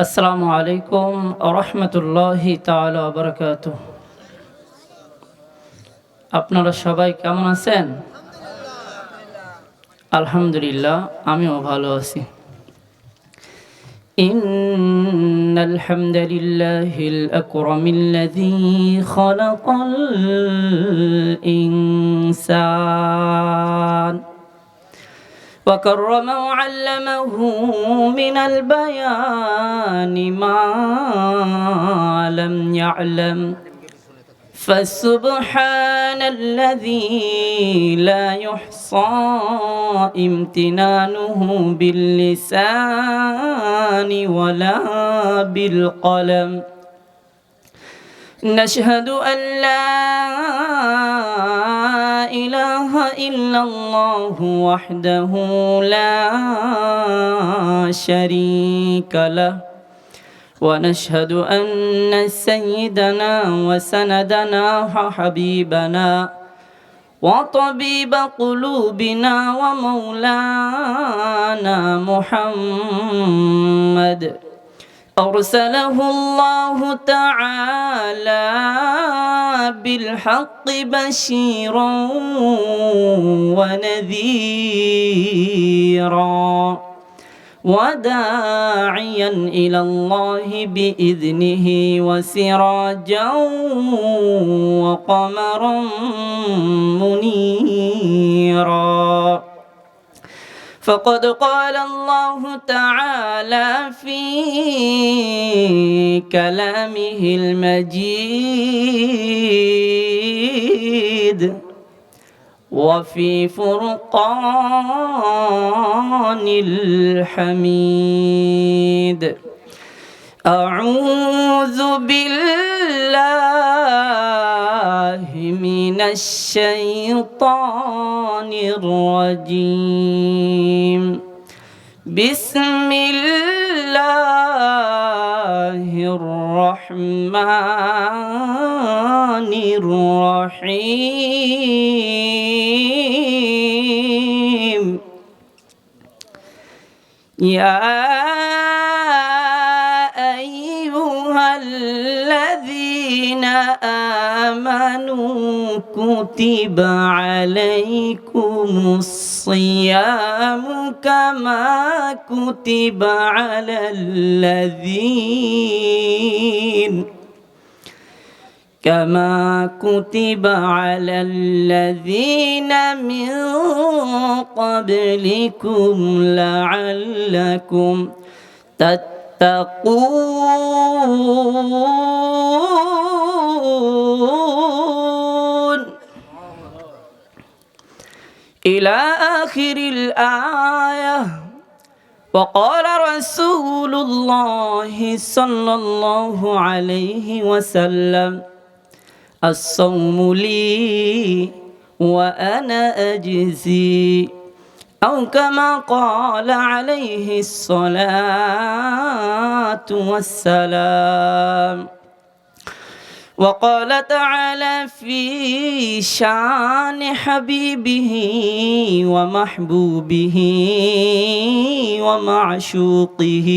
আসসালামু আলাইকুম ওয়া রাহমাতুল্লাহি তাআলা ওয়া বারাকাতুহু। আপনারা সবাই কেমন আছেন? আলহামদুলিল্লাহ, আমিও ভালো আছি। ইন্নাল হামদালিল্লাহিল আকরামিল্লাযী খালাকাল ইনসান وكرم وعلمه من البيان ما لم يعلم فسبحان الذي لا يحصى امتنانه باللسان ولا بالقلم نشهد أن لا إله إلا الله وحده لا شريك له ونشهد أن سيدنا وسندنا وحبيبنا وطبيب قلوبنا ومولانا محمد أرسله الله تعالى بالحق بشيرا ونذيرا وداعيا إلى الله بإذنه وسراجا وقمرا منيرا فقد قال الله تعالى في كلامه المجيد وفي فرقان الحميد أعوذ بالله من الشيطان الرجيم بسم الله الرحمن الرحيم يا أيها الذين آمنوا كتب عليكم الصيام كما كتب على الذين من قبلكم لعلكم تتقون إلى آخر الآية. وقال رسول الله صلى الله عليه وسلم الصوم لي وأنا أجزي أو كما قال عليه الصلاة والسلام. وقال تعالى في شان حبيبه ومحبوبه ومعشوقه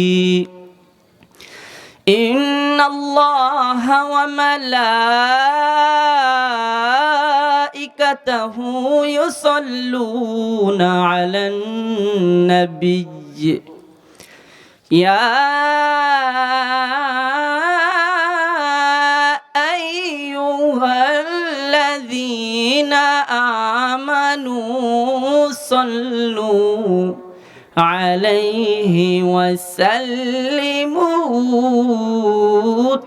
إن الله وملائكته يصلون على النبي يا أيها الذين آمنوا صلوا عليه وسلموا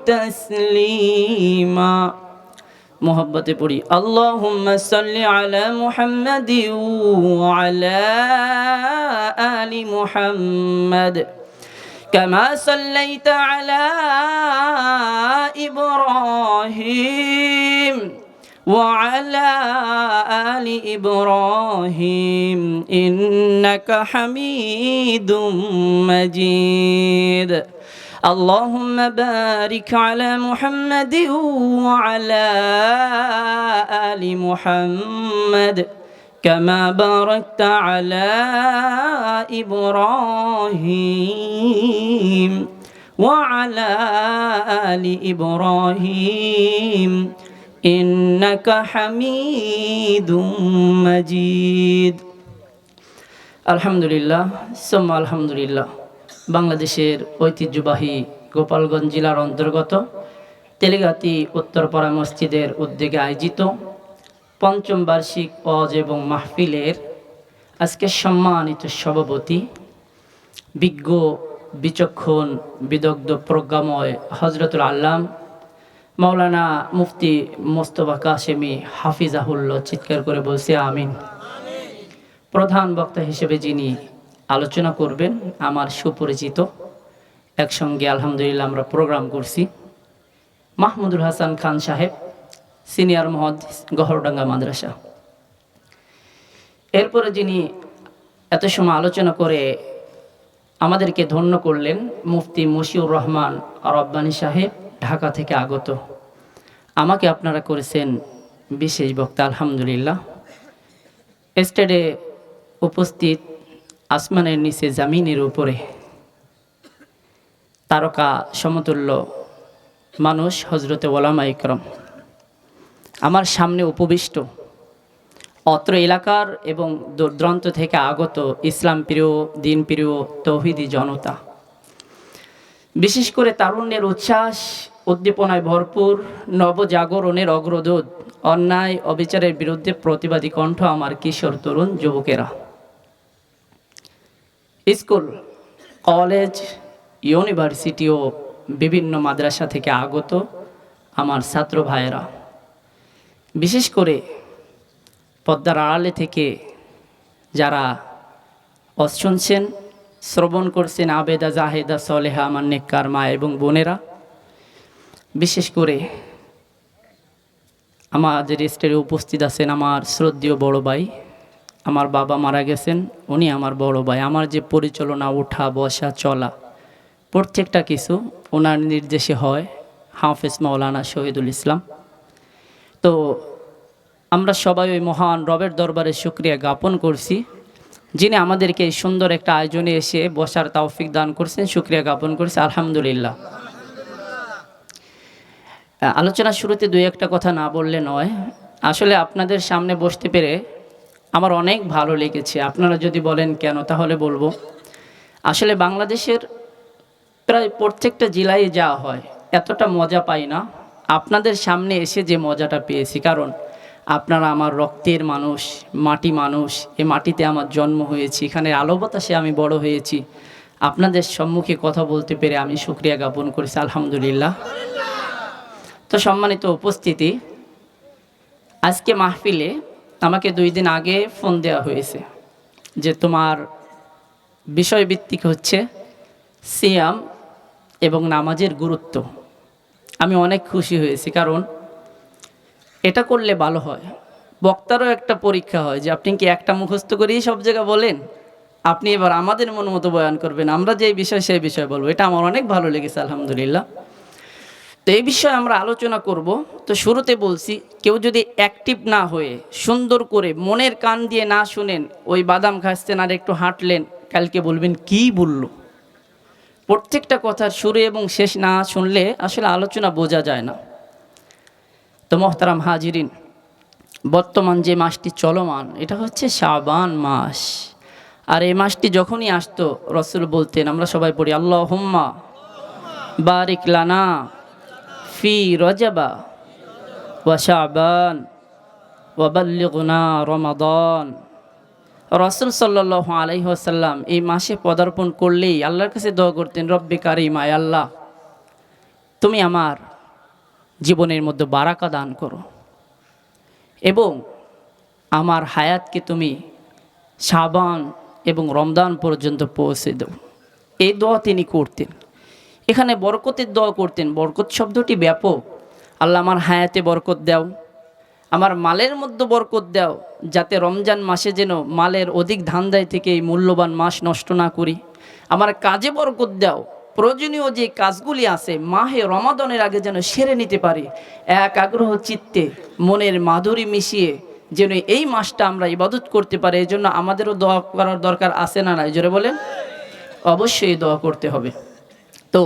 تسليما. محبت پوری اللهم صل على محمد وعلى آل محمد كما صليت على إبراهيم وعلى آل إبراهيم إنك حميد مجيد. اللهم بارك على محمد وعلى آل محمد كما باركت على إبراهيم وعلى آل إبراهيم إنك حميد مجيد আলহামদুলিল্লাহ সুম্মা আলহামদুলিল্লাহ। বাংলাদেশের ঐতিহ্যবাহী গোপালগঞ্জ জেলার অন্তর্গত তেলেগাতি উত্তরপাড়া মসজিদের উদ্যোগে আয়োজিত পঞ্চম বার্ষিক ওয়াজ এবং মাহফিলের আজকে সম্মানিত সভাপতি, বিজ্ঞ বিচক্ষণ বিদগ্ধ প্রজ্ঞাময় হজরতুল আল্লাম মাওলানা মুফতি মোস্তফা কাশেমি হাফিজাহুল্লাহ, চিৎকার করে বলছে আমিন। প্রধান বক্তা হিসেবে যিনি আলোচনা করবেন আমার সুপরিচিত, একসঙ্গে আলহামদুলিল্লাহ আমরা প্রোগ্রাম করছি, মাহমুদুল হাসান খান সাহেব, সিনিয়র মুহাদ্দিস, গহরডাঙ্গা মাদ্রাসা। এরপরে যিনি এত সময় আলোচনা করে আমাদেরকে ধন্য করলেন, মুফতি মশিউর রহমান রব্বানী সাহেব, ঢাকা থেকে আগত। আমাকে আপনারা করেছেন বিশেষ বক্তা আলহামদুলিল্লাহ। স্টেজে উপস্থিত আসমানের নিচে জামিনের উপরে তারকা সমতুল্য মানুষ হজরতে ওলামা ইকরাম, আমার সামনে উপবিষ্ট অত্র এলাকার এবং দূরদূরান্ত থেকে আগত ইসলাম প্রিয়, দিন প্রিয় তৌহিদি জনতা, বিশেষ করে তারুণ্যের উচ্ছ্বাস উদ্দীপনায় ভরপুর, নবজাগরণের অগ্রদূত, অন্যায় অবিচারের বিরুদ্ধে প্রতিবাদী কণ্ঠ আমার কিশোর তরুণ যুবকেরা, স্কুল, কলেজ, ইউনিভার্সিটি ও বিভিন্ন মাদ্রাসা থেকে আগত আমার ছাত্র ভাইয়েরা, বিশেষ করে পর্দার আড়ালে থেকে যারা শুনছেন, শ্রবণ করছেন, আবেদা, জাহেদা, সলেহা, আমার নেককার মা এবং বোনেরা, বিশেষ করে আমাদের স্টেজে উপস্থিত আছেন আমার শ্রদ্ধেয় বড় ভাই, আমার বাবা মারা গেছেন, উনি আমার বড় ভাই। আমার যে পরিচালনা, ওঠা বসা চলা প্রত্যেকটা কিছু ওনার নির্দেশে হয়, হাফেজ মাওলানা শহীদুল ইসলাম। তো আমরা সবাই ওই মহান রবের দরবারে শুকরিয়া জ্ঞাপন করছি, যিনি আমাদেরকে এই সুন্দর একটা আয়োজনে এসে বসার তৌফিক দান করছেন, শুকরিয়া জ্ঞাপন করছি আলহামদুলিল্লাহ। আলোচনা শুরুতে দুই একটা কথা না বললে নয়, আসলে আপনাদের সামনে বসতে পেরে আমার অনেক ভালো লেগেছে। আপনারা যদি বলেন কেন, তাহলে বলবো আসলে বাংলাদেশের প্রায় প্রত্যেকটা জেলায় যাওয়া হয়, এতটা মজা পাই না আপনাদের সামনে এসে যে মজাটা পেয়েছি। কারণ আপনারা আমার রক্তের মানুষ, মাটি মানুষ, এ মাটিতে আমার জন্ম হয়েছে, এখানে আলো বাতাসে আমি বড় হয়েছি। আপনাদের সম্মুখে কথা বলতে পেরে আমি শুকরিয়া জ্ঞাপন করেছি আলহামদুলিল্লাহ। তো সম্মানিত উপস্থিতি, আজকে মাহফিলে আমাকে 2 দিন আগে ফোন দেওয়া হয়েছে যে তোমার বিষয়ভিত্তিক হচ্ছে সিয়াম এবং নামাজের গুরুত্ব। আমি অনেক খুশি হয়েছি, কারণ এটা করলে ভালো হয়। বক্তারও একটা পরীক্ষা হয় যে আপনি কি একটা মুখস্থ করেই সব জায়গায় বলেন, আপনি এবার আমাদের মন মতো বয়ান করবেন, আমরা যে বিষয় সেই বিষয় বলবো। এটা আমার অনেক ভালো লেগেছে আলহামদুলিল্লাহ। তো এই বিষয়ে আমরা আলোচনা করব। তো শুরুতে বলছি, কেউ যদি অ্যাক্টিভ না হয়ে সুন্দর করে মনের কান দিয়ে না শুনেন, ওই বাদাম খাচ্ছেন আর একটু হাঁটলেন, কালকে বলবেন কি বললো। প্রত্যেকটা কথার শুরু এবং শেষ না শুনলে আসলে আলোচনা বোঝা যায় না। তো মোহতারাম হাজিরিন, বর্তমান যে মাসটি চলমান, এটা হচ্ছে শাবান মাস। আর এই মাসটি যখনই আসতো রসুল বলতেন, আমরা সবাই পড়ি আল্লাহুম্মা বারিক লানা ফি রজবা ওয়া শাবান ওয়া বাল্লিগনা রমাদান। রসুল সাল্লাল্লাহু আলাইহি ওয়াসাল্লাম এই মাসে পদার্পণ করলেই আল্লাহর কাছে দোয়া করতেন, রব্বে কারিম, আয় আল্লাহ, তুমি আমার জীবনের মধ্যে বারাকা দান করো এবং আমার হায়াতকে তুমি শাবান এবং রমজান পর্যন্ত পৌঁছে দাও। এই দোয়া তিনি করতেন। এখানে বরকতের দোয়া করতেন। বরকত শব্দটি ব্যাপক। আল্লাহ আমার হায়াতে বরকত দাও, আমার মালের মধ্যে বরকত দাও, যাতে রমজান মাসে যেন মালের অধিক ধান্দায় থেকে এই মূল্যবান মাস নষ্ট না করি। আমার কাজে বরকত দাও, প্রয়োজনীয় যে কাজগুলি আছে মাহে রমাদানের আগে যেন সেরে নিতে পারি। এক আগ্রহ চিত্তে মনের মাধুরী মিশিয়ে যেন এই মাসটা আমরা ইবাদত করতে পারি। এই জন্য আমাদেরও দোয়া করার দরকার আছে না নাই, জোরে বলেন? অবশ্যই দোয়া করতে হবে। তো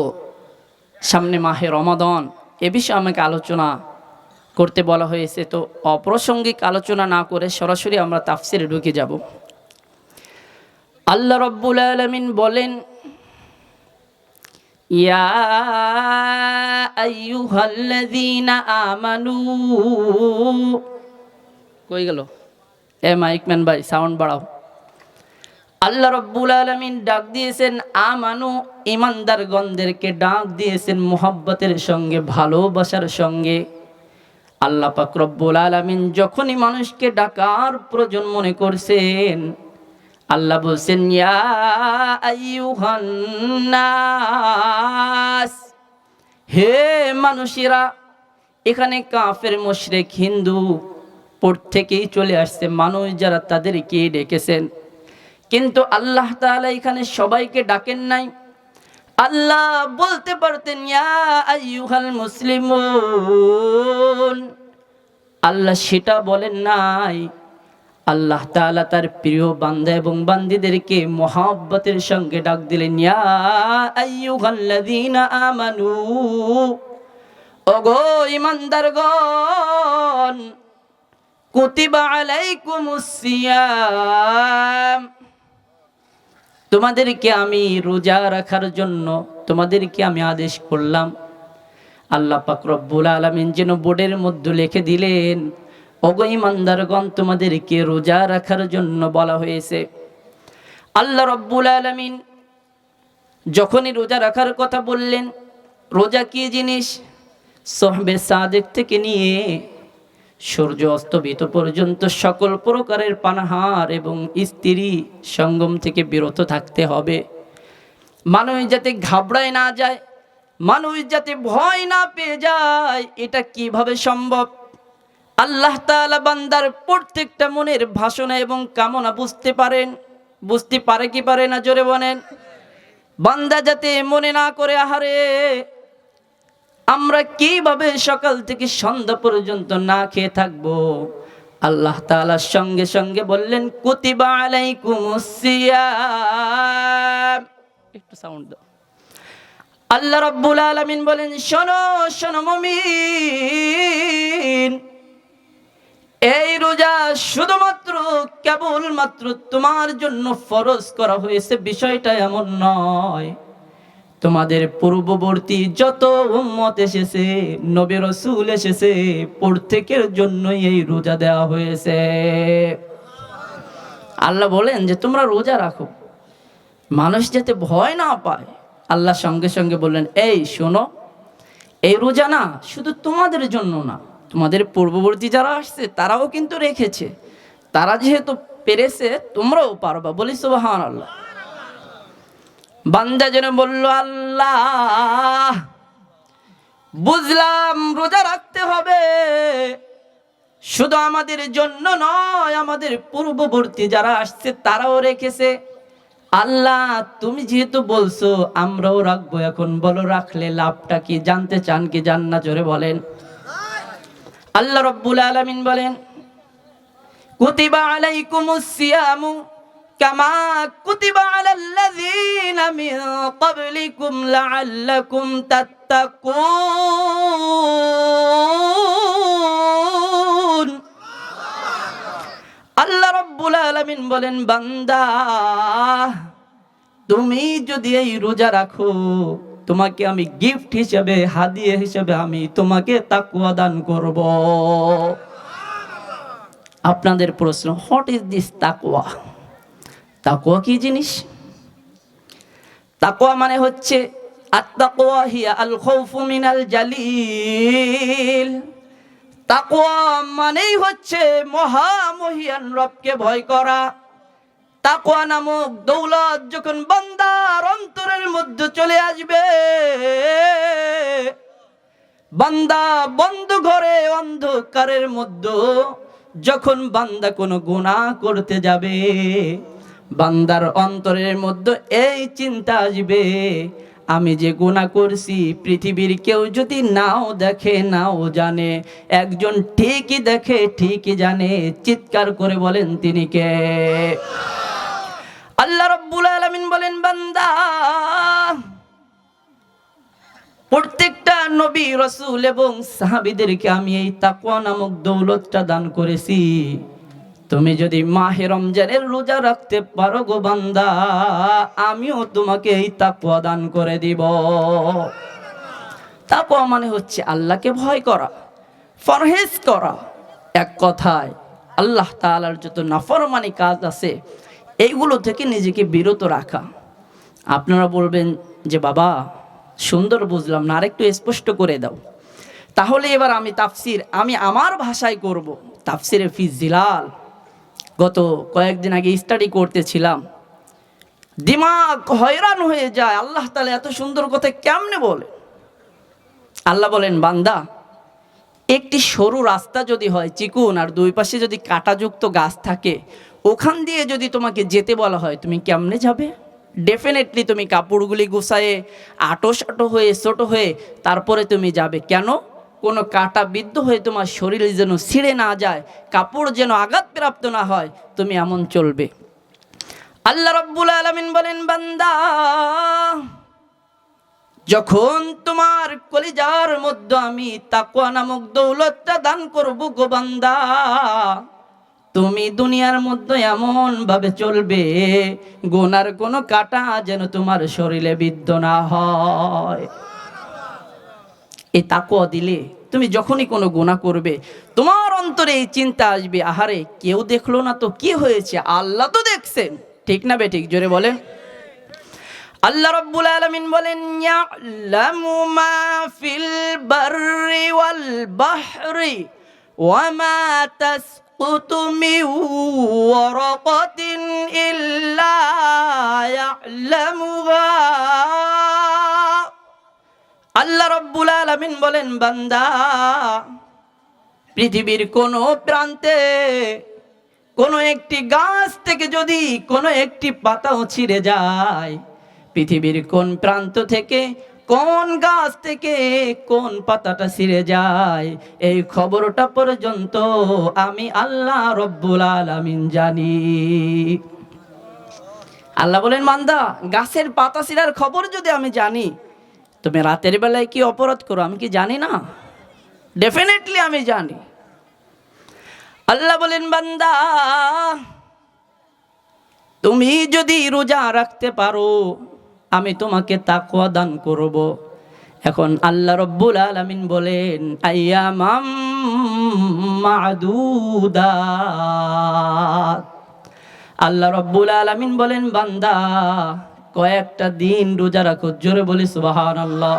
সামনে মাহে রমাদান, এ বিষয়ে আমাকে আলোচনা করতে বলা হয়েছে। তো অপ্রাসঙ্গিক আলোচনা না করে সরাসরি আমরা তাফসিরে ঢুকে যাব। আল্লাহ রাব্বুল আলামিন বলেন, ইয়া আইয়ুহাল্লাযীনা আমানু, কই গেল মাইকম্যান ভাই, সাউন্ড বাড়াও। আল্লাহ রাব্বুল আলামিন ডাক দিয়েছেন আমানু, ঈমানদারগণদেরকে ডাক দিয়েছেন মুহাব্বতের সঙ্গে, ভালোবাসার সঙ্গে। আল্লাহ পাক রব্বুল আলামিন যখনই মানুষকে ডাকার প্রয়োজন মনে করছেন, আল্লাহ বলছেন ইয়া আইয়ুহান নাস, হে মানুষেরা। এখানে কাফের, মুশরিক, হিন্দু থেকেই চলে আসছে মানুষ যারা, তাদেরকে ডেকেছেন। কিন্তু আল্লাহ তাআলা এখানে সবাইকে ডাকেন নাই। আল্লাহ বলতে পারতেন ইয়া আইয়ুহাল মুসলিমুন, আল্লাহ সেটা বলেন নাই। আল্লাহ তাআলা তার প্রিয় বান্দা এবং বান্দীদেরকে মহব্বতের সঙ্গে ডাক দিলেন ইয়া আইয়ুহাল্লাযীনা আমানু, ওগো ঈমানদারগণ, কুতিবা আলাইকুমুস সিয়াম, তোমাদেরকে আমি রোজা রাখার জন্য তোমাদেরকে আমি আদেশ করলাম। আল্লাহ পাক রব্বুল আলামিন যেন বোর্ডের মধ্যে লিখে দিলেন, ওগো ঈমানদারগণ, তোমাদেরকে রোজা রাখার জন্য বলা হয়েছে। আল্লাহ রব্বুল আলামিন যখনই রোজা রাখার কথা বললেন, রোজা কি জিনিস? সাহাবে সাদেক থেকে নিয়ে সূর্য অস্তমিত পর্যন্ত সকল প্রকারের পানাহার এবং স্ত্রী সঙ্গম থেকে বিরত থাকতে হবে। মানুষ যাতে ঘাবড়ায় না যায়, মানুষ যাতে ভয় না পেয়ে যায়, এটা কিভাবে সম্ভব? আল্লাহ তাআলা বান্দার প্রত্যেকটা মনের ভাষণা এবং কামনা বুঝতে পারেন। বুঝতে পারে কি পারে না, জোরে বলেন? বান্দা যাতে মনে না করে আহারে আমরা কিভাবে সকাল থেকে সন্ধ্যা পর্যন্ত না খেয়ে থাকবো, আল্লাহ তাআলা সঙ্গে সঙ্গে বললেন কুতিবা আলাইকুমুস সিয়াম। একটু সাউন্ড দাও। আল্লাহ রাব্বুল আলামিন বলেন, শোনো শোনো মুমিন, এই রোজা শুধুমাত্র কেবলমাত্র তোমার জন্য ফরজ করা হয়েছে, বিষয়টা এমন নয়। তোমাদের পূর্ববর্তী যত উম্মত এসেছে, নবী রাসূল এসেছে, প্রত্যেকের জন্যই এই রোজা দেওয়া হয়েছে। আল্লাহ বলেন যে তোমরা রোজা রাখো, মানুষ যাতে ভয় না পায়। আল্লাহ সঙ্গে সঙ্গে বললেন, এই শোনো, এই রোজা না শুধু তোমাদের জন্য না, তোমাদের পূর্ববর্তী যারা আসছে তারাও কিন্তু রেখেছে। তারা যেহেতু পেরেছে, তোমরাও পারবা। বলি সুবহানাল্লাহ। বান্দা যেন বলল, আল্লাহ বুঝলাম রোজা রাখতে হবে, শুধু আমাদের জন্য নয়, আমাদের পূর্ববর্তী যারা আসছে তারাও রেখেছে। আল্লাহ তুমি যেহেতু বলছো আমরাও রাখবো, এখন বলো রাখলে লাভটা কি? জানতে চান কি জান না? জোরে বলেন। আল্লাহ রাব্বুল আলামিন বলেন, কুতিবা আলাইকুমুস সিয়ামু কামা কুতিবা আলাল্লাযীনা মিন ক্বাবলিকুম লাআল্লাকুম তাত্তাকুন। আল্লাহ রাব্বুল আলামিন বলেন, বান্দা তুমি যদি এই রোজা রাখো, তোমাকে আমি গিফট হিসেবে, হাদিয়া হিসেবে আমি তোমাকে তাকওয়া দান করব। আপনাদের প্রশ্ন, হোয়াট ইজ দিস তাকওয়া? তাকওয়া কি জিনিস? তাকওয়া মানে হচ্ছে আত-তাকওয়া হিয়া আল খাউফু মিনাল জালিল। তাকওয়া মানেই হচ্ছে মহামহিয়ান রবকে ভয় করা। তাকওয়া নামক দৌলত যখন বান্দার অন্তরের মধ্যে চলে আসবে, বান্দা বন্ধ ঘরে অন্ধকারের মধ্যে যখন বান্দা কোনো গুনাহ করতে যাবে, বান্দার অন্তরের মধ্যে এই চিন্তা আসবে, আমি যে গুনাহ করছি পৃথিবীর কেউ যদি নাও দেখে নাও জানে, একজন ঠিকই দেখে ঠিকই জানে। চিৎকার করে বলেন তিনি কে? আল্লাহ রাব্বুল আলামিন বলেন, বান্দা, প্রত্যেকটা নবী রাসূল এবং সাহাবীদেরকে আমি এই তাকওয়া নামক দৌলতটা দান করেছি। তুমি যদি মাহে রমজানের রোজা রাখতে পারো গো বান্দা, আমিও তোমাকে এই তাকওয়া দান করে দিব। তাকওয়া মানে হচ্ছে আল্লাহকে ভয় করা, পরহেজ করা। এক কথায় আল্লাহ তাআলার যত নাফরমানি কাজ আছে এইগুলো থেকে নিজেকে বিরত রাখা। আপনারা বলবেন যে বাবা সুন্দর বুঝলাম না, আরেকটু স্পষ্ট করে দাও। তাহলে এবার আমি তাফসির আমি আমার ভাষায় করব। তাফসিরে ফি জিলাল গত কয়েকদিন আগে স্টাডি করতেছিলাম, দিমাগ হয়রান হয়ে যায়। আল্লাহ তাআলা এত সুন্দর কথা কেমনে বলে? আল্লাহ বলেন, বান্দা, একটি সরু রাস্তা যদি হয় চিকুন, আর দুই পাশে যদি কাঁটাযুক্ত গাছ থাকে, ওখান দিয়ে যদি তোমাকে যেতে বলা হয় তুমি কেমনে যাবে? ডেফিনেটলি তুমি কাপড়গুলি গুছায়ে আটো হয়ে ছোট হয়ে তারপরে তুমি যাবে। কেন? কোনো কাঁটা বিদ্ধ হয়ে তোমার শরীর যেন ছিঁড়ে না যায়, কাপড় যেন আঘাতপ্রাপ্ত না হয়, তুমি এমন চলবে। আল্লাহ রাব্বুল আলামিন বলেন, বান্দা, যখন তোমার কলিজার মধ্যে আমি তাকওয়া নামক দৌলতটা দান করব গো বান্দা, তুমি দুনিয়ার মধ্যে এমন ভাবে চলবে গুনার কোনো কাঁটা যেন তোমার শরীরে বিদ্ধ না হয়। এই তাকওয়া দিলে তুমি যখনই কোনো গুনাহ করবে তোমার অন্তরে এই চিন্তা আসবে, আহারে কেউ দেখলো না তো কি হয়েছে, আল্লাহ তো দেখছেন। ঠিক না বেঠিক? জোরে বলেন। আল্লাহ রাব্বুল আলামিন বলেন, ইয়ালামু মা ফিল বাররি ওয়াল বাহরি ওয়া মা তাসকুতু মিন ওয়ারাকাতিন ইল্লা ইয়ালামুহা। আল্লাহ রাব্বুল আলামিন বলেন, বান্দা, পৃথিবীর কোন প্রান্তে কোন একটি গাছ থেকে যদি কোনো একটি পাতাও ছিঁড়ে যায়, পৃথিবীর কোন প্রান্ত থেকে কোন গাছ থেকে কোন পাতাটা ছিঁড়ে যায়, এই খবরটা পর্যন্ত আমি আল্লাহ রব্বুল আলামিন জানি। আল্লাহ বলেন, বান্দা, গাছের পাতা ছিঁড়ার খবর যদি আমি জানি, তুমি রাতের বেলায় কি অপরাধ করো আমি কি জানি না? ডেফিনেটলি আমি জানি। আল্লাহ বলেন, বান্দা, তুমি যদি রোজা রাখতে পারো আমি তোমাকে তাকওয়া দান করব। এখন আল্লাহ রব্বুল আলামিন বলেন, আইয়ামাম মা'দুদাত। আল্লাহ রব্বুল আলামিন বলেন, বান্দা, কয়েকটা দিন রোজা রাখো। জোরে বলি সুবহানাল্লাহ।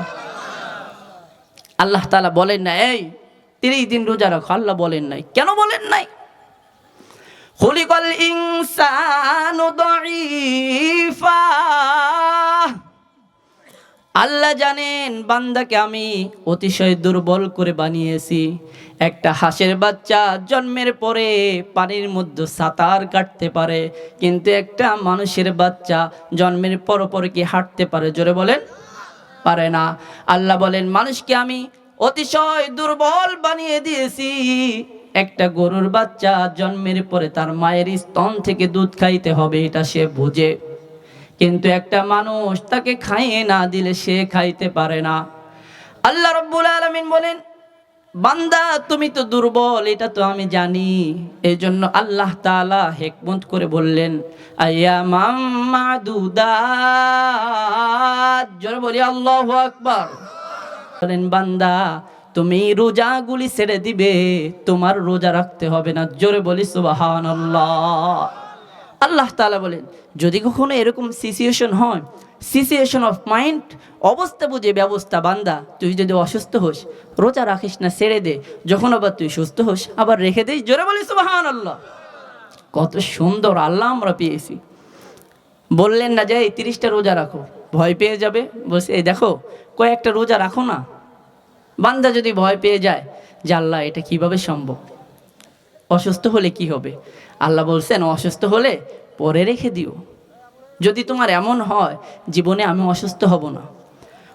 আল্লাহ তাআলা বলেন না এই 30 দিন রোজা রাখো, আল্লাহ বলেন নাই। কেন বলেন নাই? খুলিকাল ইনসানু দাঈফা। আল্লাহ জানেন বান্দাকে আমি অতিশয় দুর্বল করে বানিয়েছি। একটা হাঁসের বাচ্চা জন্মের পরে পানির মধ্যে সাঁতার কাটতে পারে, কিন্তু একটা মানুষের বাচ্চা জন্মের পর কি হাঁটতে পারে? জোরে বলেন, পারে না। আল্লাহ বলেন, মানুষকে আমি অতিশয় দুর্বল বানিয়ে দিয়েছি। একটা গরুর বাচ্চা জন্মের পরে তার মায়ের স্তন থেকে দুধ খাইতে হবে, এটা সে বুঝে, কিন্তু একটা মানুষ তাকে খাইয়ে না দিলে সে খাইতে পারে না। আল্লাহ রাব্বুল আলামিন বলেন, বান্দা তুমি তো দুর্বল, এটা তো আমি জানি। এই জন্য আল্লাহ তাআলা হিকমত করে বললেন, আইয়ামাম মা'দুদাত। জোরে বলি আল্লাহু আকবার। বলেন, বান্দা তুমি রোজাগুলি ছেড়ে দিবে, তোমার রোজা রাখতে হবে না। জোরে বলি সুবহানাল্লাহ। আল্লাহ তাআলা বলেন, যদি কখনো এরকম সিচুয়েশন হয়, সিচুয়েশন অফ মাইন্ড, অবস্থা বুঝে ব্যবস্থা, বান্দা তুই যদি অসুস্থ হোস রোজা রাখিস না, ছেড়ে দে। যখন আবার তুই সুস্থ হোস আবার রেখে দিস। জোরে বলি সুবহানাল্লাহ। কত সুন্দর আল্লাহ আমরা পেয়েছি। বললেন না যে এই 30টা রোজা রাখো, ভয় পেয়ে যাবে। বলছে, এই দেখো কয়েকটা রোজা রাখো না। বান্দা যদি ভয় পেয়ে যায় যে আল্লাহ এটা কিভাবে সম্ভব, অসুস্থ হলে কি হবে, আল্লাহ বলছেন অসুস্থ হলে পরে রেখে দিও। যদি তোমার এমন হয় জীবনে আমি অসুস্থ হব না,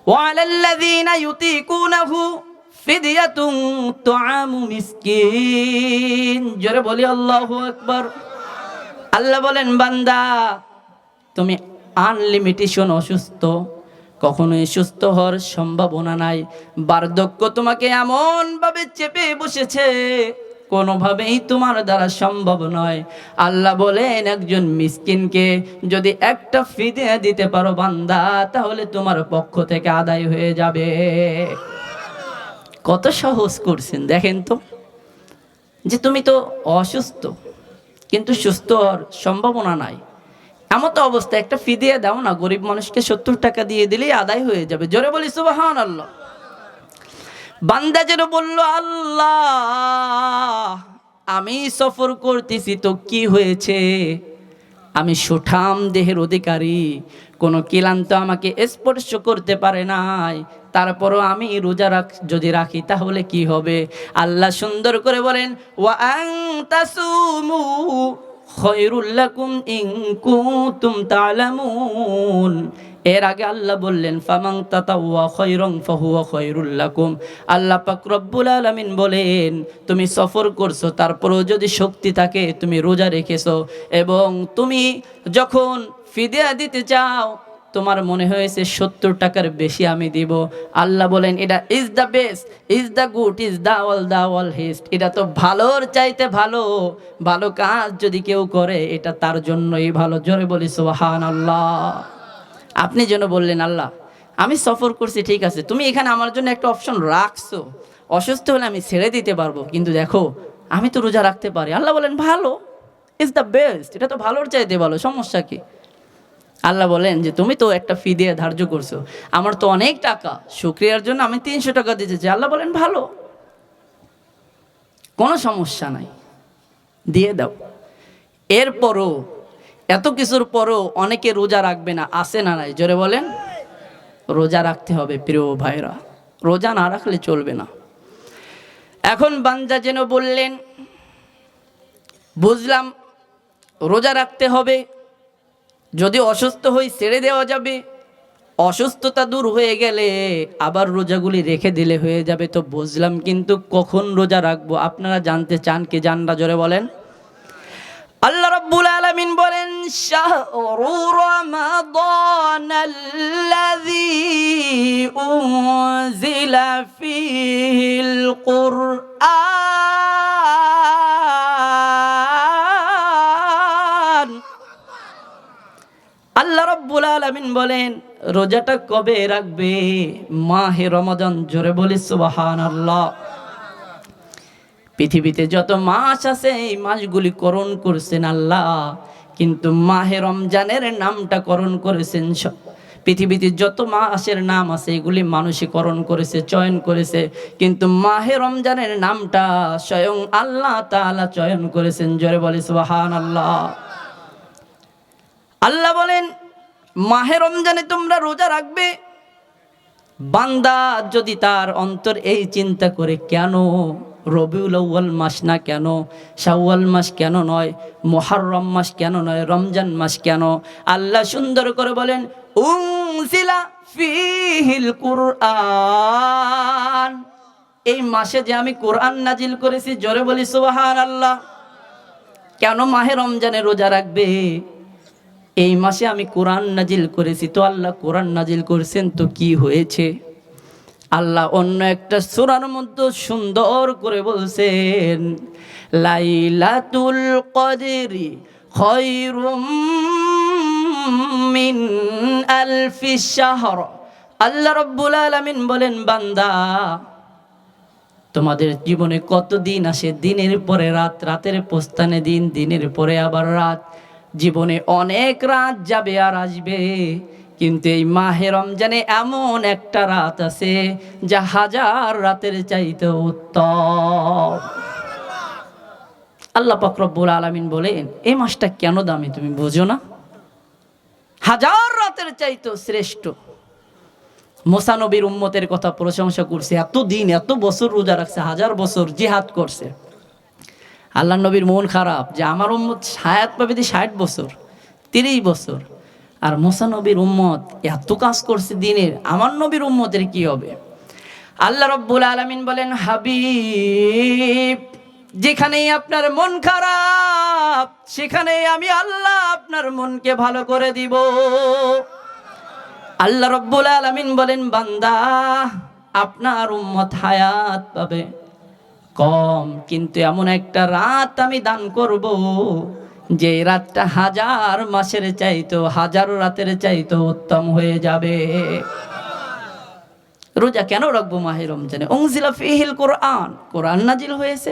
ওয়ালাল্লাযীনা ইউতিকুনাহু ফিদিয়াতুন তুআমু মিসকিন। জোরে বলি আল্লাহু আকবার। আল্লাহ বলেন, বান্দা তুমি আনলিমিটেশন অসুস্থ, কখনোই সুস্থ হওয়ার সম্ভাবনা নাই। বার্ধক্য তোমাকে এমন ভাবে চেপে বসেছে, কোনোভাবেই তোমার দ্বারা সম্ভব নয়। আল্লাহ বলেন, একজন মিসকিনকে যদি একটা ফিদিয়া দিতে পারো বান্দা, তাহলে তোমার পক্ষ থেকে আদায় হয়ে যাবে। কত সহজ করছেন দেখেন তো, যে তুমি তো অসুস্থ কিন্তু সুস্থ হওয়ার সম্ভাবনা নাই, এমন তো অবস্থা একটা ফিদিয়া দাও না, গরিব মানুষকে 70 টাকা দিয়ে দিলেই আদায় হয়ে যাবে। জোরে বলি সুবহানাল্লাহ। বান্দা যেন বলল, আল্লাহ আমি সফর করতেছি তো কি হয়েছে, আমি সুঠাম দেহের অধিকারী, কোনো ক্লান্ত আমাকে স্পর্শ করতে পারে নাই, তারপরও আমি রোজা যদি রাখি তাহলে কি হবে? আল্লাহ সুন্দর করে বলেন, ওয়া আন তাসুমু খায়রুল লাকুম ইন কুনতুম তা'লামুন। এর আগে আল্লাহ বললেন, ফামান তাতাওয়া খায়রান ফাহুয়া খায়রুল লাকুম। আল্লাহ পাক রব্বুল আলামিন বলেন, তুমি সফর করছো, তারপরেও যদি শক্তি থাকে তুমি রোজা রেখেছো, এবং তুমি যখন ফিদিয়া দিতে চাও তোমার মনে হয়েছে 70 টাকার বেশি আমি দিব, আল্লাহ বলেন, এটা is the best, is the good, is the all heist. এটা তো ভালোর চাইতে ভালো, ভালো কাজ যদি কেউ করে এটা তার জন্যই ভালো। জোরে বলি সুবহানাল্লাহ। আপনি যেন বললেন, আল্লাহ আমি সফর করছি ঠিক আছে, তুমি এখানে আমার জন্য একটা অপশন রাখছো, অসুস্থ হলে আমি ছেড়ে দিতে পারবো, কিন্তু দেখো আমি তো রোজা রাখতে পারি। আল্লাহ বলেন, ভালো, ইজ দ্য বেস্ট, এটা তো ভালোর চাইতে ভালো, সমস্যা কি? আল্লাহ বলেন যে তুমি তো একটা ফিদিয়া ধার্য করছো, আমার তো অনেক টাকা, শুকরিয়ার জন্য আমি 300 টাকা দিতে চাই। আল্লাহ বলেন, ভালো, কোনো সমস্যা নাই, দিয়ে দাও। এরপরও এত কিছুর পরও অনেকে রোজা রাখবে না, আসে না নাই? জোরে বলেন। রোজা রাখতে হবে প্রিয় ভাইরা, রোজা না রাখলে চলবে না। এখন বান্দা যেন বললেন, বুঝলাম রোজা রাখতে হবে, যদি অসুস্থ হই ছেড়ে দেওয়া যাবে, অসুস্থতা দূর হয়ে গেলে আবার রোজাগুলি রেখে দিলে হয়ে যাবে। তো বুঝলাম, কিন্তু কখন রোজা রাখবো আপনারা জানতে চান কি? জানরা জোরে বলেন। আল্লাহ রাব্বুল আলামিন বলেন, শাহরু রমাদানাল্লাযী উনজিলা ফীহিল কুরআন। আল্লাহ রাব্বুল আলামিন বলেন, রোজাটা কবে রাখবে? মাহে রমাদান। জোরে বলি সুবহানাল্লাহ। পৃথিবীতে যত মাস আছে এই মাসগুলি করণ করেছেন আল্লাহ, কিন্তু মাহে রমজানের নামটা করণ করেছেন। পৃথিবীতে যত মাসের নাম আছে এগুলি মানুষই করণ করেছে, চয়ন করেছে, কিন্তু মাহে রমজানের নামটা স্বয়ং আল্লাহ তাআলা চয়ন করেছেন। জোরে বলি সুবহানাল্লাহ। আল্লাহ বলেন, মাহে রমজানে তোমরা রোজা রাখবে। বান্দা যদি তার অন্তর এই চিন্তা করে, কেন রবিউল আউয়াল মাস না কেন, শাওয়াল মাস কেন নয়, মুহররম মাস কেন নয়, রমজান মাস কেন? আল্লাহ সুন্দর করে বলেন, উনজিলা ফীহিল কুরআন। এই মাসে যে আমি কোরআন নাজিল করেছি। জোরে বলি সুবহানাল্লাহ। কেন মাহে রমজানে রোজা রাখবে? এই মাসে আমি কোরআন নাজিল করেছি। তো আল্লাহ কোরআন নাজিল করেছেন তো কি হয়েছে? আল্লাহ অন্য একটা সূরার মধ্যে সুন্দর করে বলছেন, লাইলাতুল কদরি খায়রুম মিন আলফি শাহর। আল্লাহ রাব্বুল আলামিন বলেন, বান্দা তোমাদের জীবনে কত দিন আসে? দিনের পরে রাত, রাতের প্রস্থানে দিন, দিনের পরে আবার রাত। জীবনে অনেক রাত যাবে আর আসবে, কিন্তু এই মাহে রমজানে এমন একটা রাত আছে যা 1000 রাতের চাইতে উত্তম। আল্লাহ পাক রব্বুল আলামিন বলেন, এই মাসটা কেন দামি তুমি বোঝো না? 1000 রাতের চাইতে শ্রেষ্ঠ। মুসা নবীর উম্মতের কথা প্রশংসা করছে, এত দিন এত বছর রোজা রাখছে, 1000 বছর জিহাদ করছে। আল্লাহ নবীর মন খারাপ যে আমার উম্মত হায়াত পাবে 60 বছর, 30 বছর, আর মুসা নবীর উম্মত এত কাজ করছে দিনের, আমার নবীর উম্মতের কি হবে? আল্লাহ রাব্বুল আলামিন বলেন, হাবিব, যেখানেই আপনার মন খারাপ সেখানেই আমি আল্লাহ আপনার মনকে ভালো করে দিব। আল্লাহ রাব্বুল আলামিন বলেন, বান্দা, আপনার উম্মত হায়াত পাবে কম, কিন্তু এমন একটা রাত আমি দান করব যে রাতটা 1000 মাসের চাইতো, 1000 রাতের চাইতো উত্তম হয়ে যাবে। রোজা কেন রাখবো মাহে রমজানে? উনজিলা ফিহিল কোরআন, কোরআন নাজিল হয়েছে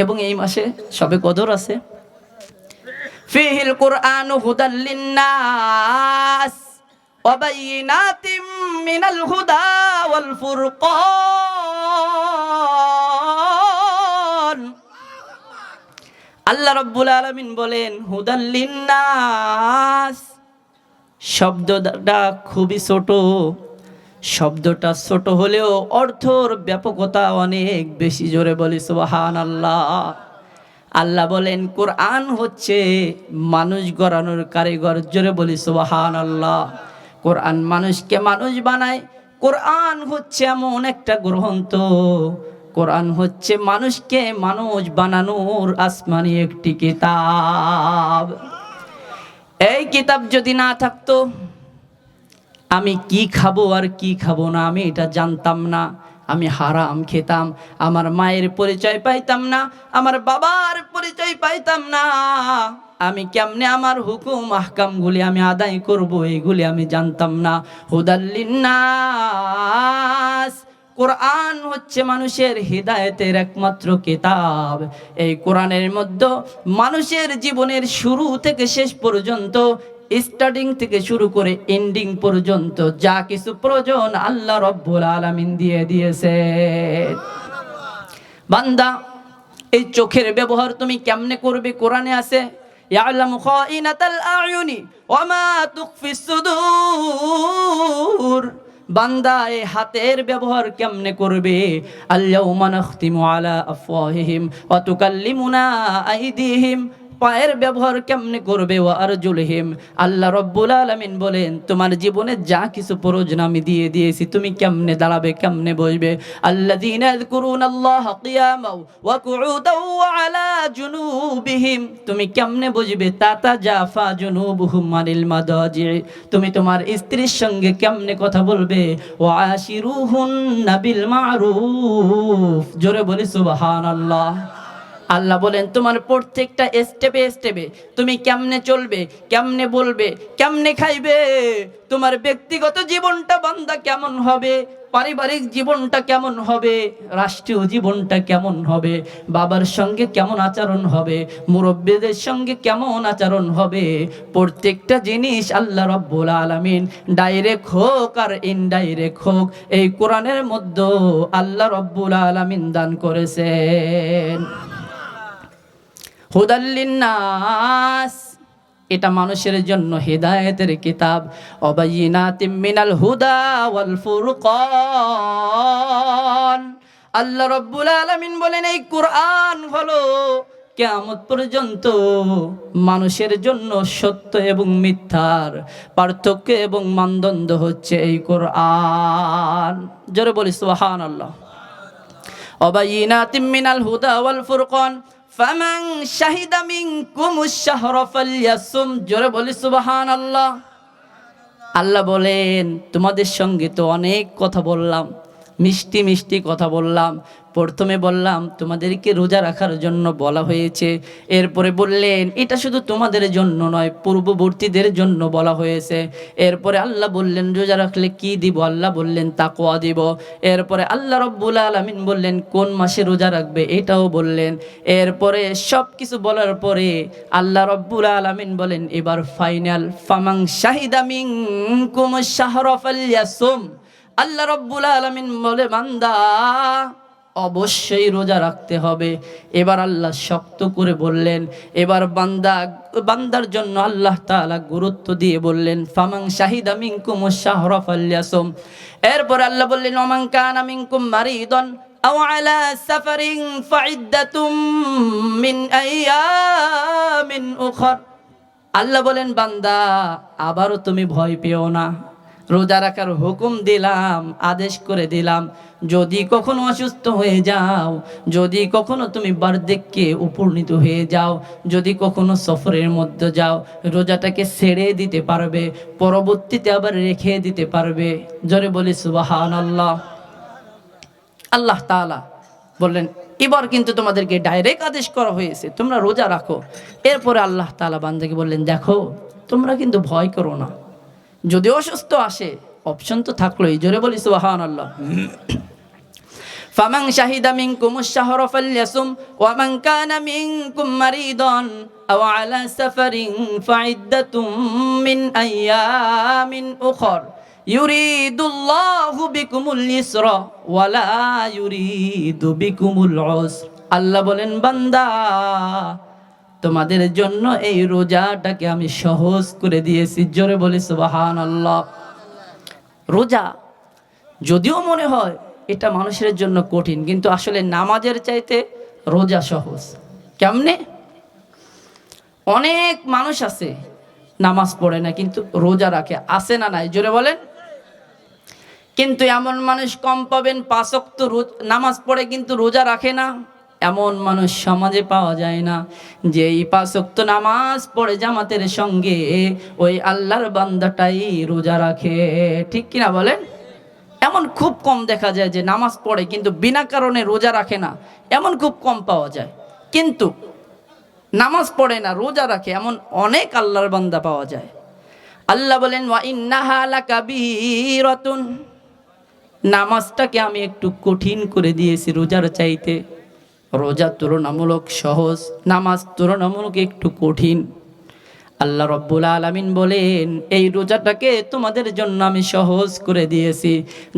এবং এই মাসে সবে কদর আছে। ফিহিল কোরআনু হুদাল লিন্নাস ওয়া বাইয়িনাতিম মিনাল হুদা ওয়াল ফুরকান। আল্লাহ রাব্বুল আলামিন বলেন, হুদাল লিন্নাস শব্দটা খুবই ছোট, শব্দটা ছোট হলেও অর্থর ব্যাপকতা অনেক বেশি। জোরে বলি সুবহানাল্লাহ। আল্লাহ বলেন, কোরআন হচ্ছে মানুষ গড়ানোর কারিগর। জোরে বলি সুবহানাল্লাহ। কোরআন মানুষকে মানুষ বানায়। কোরআন হচ্ছে এমন একটা গ্রন্থ, কোরআন হচ্ছে মানুষকে মানুষ বানানোর আসমানি একটি কিতাব। এই কিতাব যদি না থাকতো আমি কি খাবো আর কি খাবো না আমি এটা জানতাম না। আমি হারাম খেতাম, আমার মায়ের পরিচয় পাইতাম না, আমার বাবার পরিচয় পাইতাম না। আমি কেমনে আমার হুকুম আহকামগুলি আমি আদায় করব এইগুলি আমি জানতাম না। হুদাল লিন্নাস, কোরআন হচ্ছে মানুষের হিদায়াতের একমাত্র কিতাব। এই কোরআনের মধ্যে মানুষের জীবনের শুরু থেকে শেষ পর্যন্ত, স্টার্টিং থেকে শুরু করে এন্ডিং পর্যন্ত যা কিছু প্রয়োজন আল্লাহ রাব্বুল আলামিন দিয়ে দিয়েছে। বান্দা, এই চোখের ব্যবহার তুমি কেমনে করবে? কোরআনে আছে, ইয়ালামু খাইনাতাল আয়ুনি ওয়া মা তুখফিস সুদূর। বান্দা, এই হাতের ব্যবহার কেমনে করবে? আল-ইয়াউমা নাখতিমু আলা আফওয়াহিহিম ওয়া তুকাল্লিমুনা আইদিহিম। পায়ের ব্যবহার কেমনে করবে? ওয়া আরজুলহিম। আল্লাহ রাব্বুল আলামিন বলেন, তোমার জীবনে যা কিছু প্রয়োজন আমি দিয়ে দিয়েছি, তুমি কেমনে দাঁড়াবে, কেমনে বসবে। আল্লাযীনা ইয়াযকুরুনাল্লাহা কিয়ামান ওয়া কুউদান ওয়া আলা জুনুবিহিম। তুমি কেমনে বসবে? তাতাজাফা জুনুবুহুম আনিল মাদাজি। তুমি তোমার স্ত্রীর সঙ্গে কেমনে কথা বলবে? ওয়া আশিরুহুন্না বিল মারুফ। জোরে বলি সুবহানাল্লাহ। আল্লাহ বলেন, তোমার প্রত্যেকটা স্টেপে স্টেপে তুমি কেমনে চলবে, কেমনে বলবে, কেমনে খাইবে। তোমার ব্যক্তিগত জীবনটা বান্দা কেমন হবে, পারিবারিক জীবনটা কেমন হবে, রাষ্ট্রীয় জীবনটা কেমন হবে, বাবার সঙ্গে কেমন আচরণ হবে, মুরব্বিদের সঙ্গে কেমন আচরণ হবে। প্রত্যেকটা জিনিস আল্লাহ রাব্বুল আলামিন, ডাইরেক্ট হোক আর ইনডাইরেক্ট হোক, এই কোরআনের মধ্যে আল্লাহ রাব্বুল আলামিন দান করেছেন। হুদাল লিন্নাস, এটা মানুষের জন্য হিদায়াতের কিতাব। ওয়া বাইয়িনাতিম মিনাল হুদা ওয়াল ফুরকান। আল্লাহ রাব্বুল আলামিন বলেন, এই কোরআন হলো কিয়ামত পর্যন্ত মানুষের জন্য সত্য এবং মিথ্যার পার্থক্য এবং মানদণ্ড হচ্ছে এই কোরআন। জোরে বলি সুবহানাল্লাহ। ওয়া বাইয়িনাতিম মিনাল হুদা ওয়াল ফুরকান ফামান শাহিদা মিনকুমুশ শাহরা ফালইয়াসুম। জোরে বলি সুবহানাল্লাহ। আল্লাহ বলেন, তোমাদের সঙ্গে তো অনেক কথা বললাম, মিষ্টি মিষ্টি কথা বললাম। প্রথমে বললাম তোমাদেরকে রোজা রাখার জন্য বলা হয়েছে, এরপরে বললেন এটা শুধু তোমাদের জন্য নয়, পূর্ববর্তীদের জন্য বলা হয়েছে। এরপরে আল্লাহ বললেন রোজা রাখলে কি দিব? আল্লাহ বললেন তাকওয়া দিব। এরপরে আল্লাহ রাব্বুল আলামিন বললেন কোন মাসে রোজা রাখবে এটাও বললেন। এরপরে সব কিছু বলার পরে আল্লাহ রাব্বুল আলামিন বলেন এবার ফাইনাল, ফামান শাহিদা মিনকুমুশ শাহরা ফালইয়াসুম। আল্লাহ রাব্বুল আলামিন বলে, বান্দা অবশ্যই রোজা রাখতে হবে। এবার আল্লাহ শক্ত করে বললেন, এবার বান্দার জন্য আল্লাহ তাআলা গুরুত্ব দিয়ে বললেন ফামান শাহিদা মিনকুমুশ শাহরা ফালইয়াসুম। এরপর আল্লাহ বললেন ওমান কানা মিনকুম মারিদান আও আলা সাফারিন ফাইদ্দাতুম মিন আইয়ামিন উখর। আল্লাহ বলেন বান্দা আবারও তুমি ভয় পেও না, রোজা রাখার হুকুম দিলাম, আদেশ করে দিলাম। যদি কখনো অসুস্থ হয়ে যাও, যদি কখনো তুমি বার্ধক্যে উপনীত হয়ে যাও, যদি কখনো সফরের মধ্যে যাও, রোজাটাকে ছেড়ে দিতে পারবে, পরবর্তীতে আবার রেখে দিতে পারবে। জোরে বলি সুবহানাল্লাহ। আল্লাহ তাআলা বললেন এবার কিন্তু তোমাদেরকে ডাইরেক্ট আদেশ করা হয়েছে, তোমরা রোজা রাখো। এরপরে আল্লাহ তাআলা বান্দাকে বললেন দেখো তোমরা কিন্তু ভয় করো না, যদি অসুস্থ আসে অপশন তো থাকলোই। জোরে বলি সুবহানাল্লাহ। ফামান শাহিদা মিনকুমুশ শাহরা ফালইয়াসুম ওয়া মান কানা মিনকুম মারিদান আও আলা সাফারিন ফাইদ্দাতুম মিন আইয়ামিন উখর ইউরিদুল্লাহু বিকুমুল ইসরা ওয়া লা ইউরিদু বিকুমুল উসর। আল্লাহ বলেন বান্দা তোমাদের জন্য এই রোজাটাকে আমি সহজ করে দিয়েছি। জোরে বলি সুবহানাল্লাহ। রোজা যদিও মনে হয় এটা মানুষের জন্য কঠিন, কিন্তু আসলে নামাজের চাইতে রোজা সহজ। কেমনে? অনেক মানুষ আছে নামাজ পড়ে না কিন্তু রোজা রাখে, আছে না নাই? জোরে বলেন। কিন্তু এমন মানুষ কম পাবেন 5 ওয়াক্ত নামাজ পড়ে কিন্তু রোজা রাখে না, এমন মানুষ সমাজে পাওয়া যায় না। যে এই 5 ওয়াক্ত নামাজ পড়ে জামাতের সঙ্গে ওই আল্লাহর বান্দাটাই রোজা রাখে, ঠিক কিনা বলেন? এমন খুব কম দেখা যায় যে নামাজ পড়ে কিন্তু বিনা কারণে রোজা রাখে না, এমন খুব কম পাওয়া যায়। কিন্তু নামাজ পড়ে না রোজা রাখে এমন অনেক আল্লাহর বান্দা পাওয়া যায়। আল্লাহ বলেন ওয়া ইন্নাহা লাকাবীরাতুন, নামাজটাকে আমি একটু কঠিন করে দিয়েছি রোজার চাইতে। রোজা তুলনামূলক সহজ, নামাজ তুলনামূলক একটু কঠিন। আল্লাহ রব্বুল আলামিন বলেন এই রোজাটাকে তোমাদের জন্য আমি সহজ করে দিয়েছি।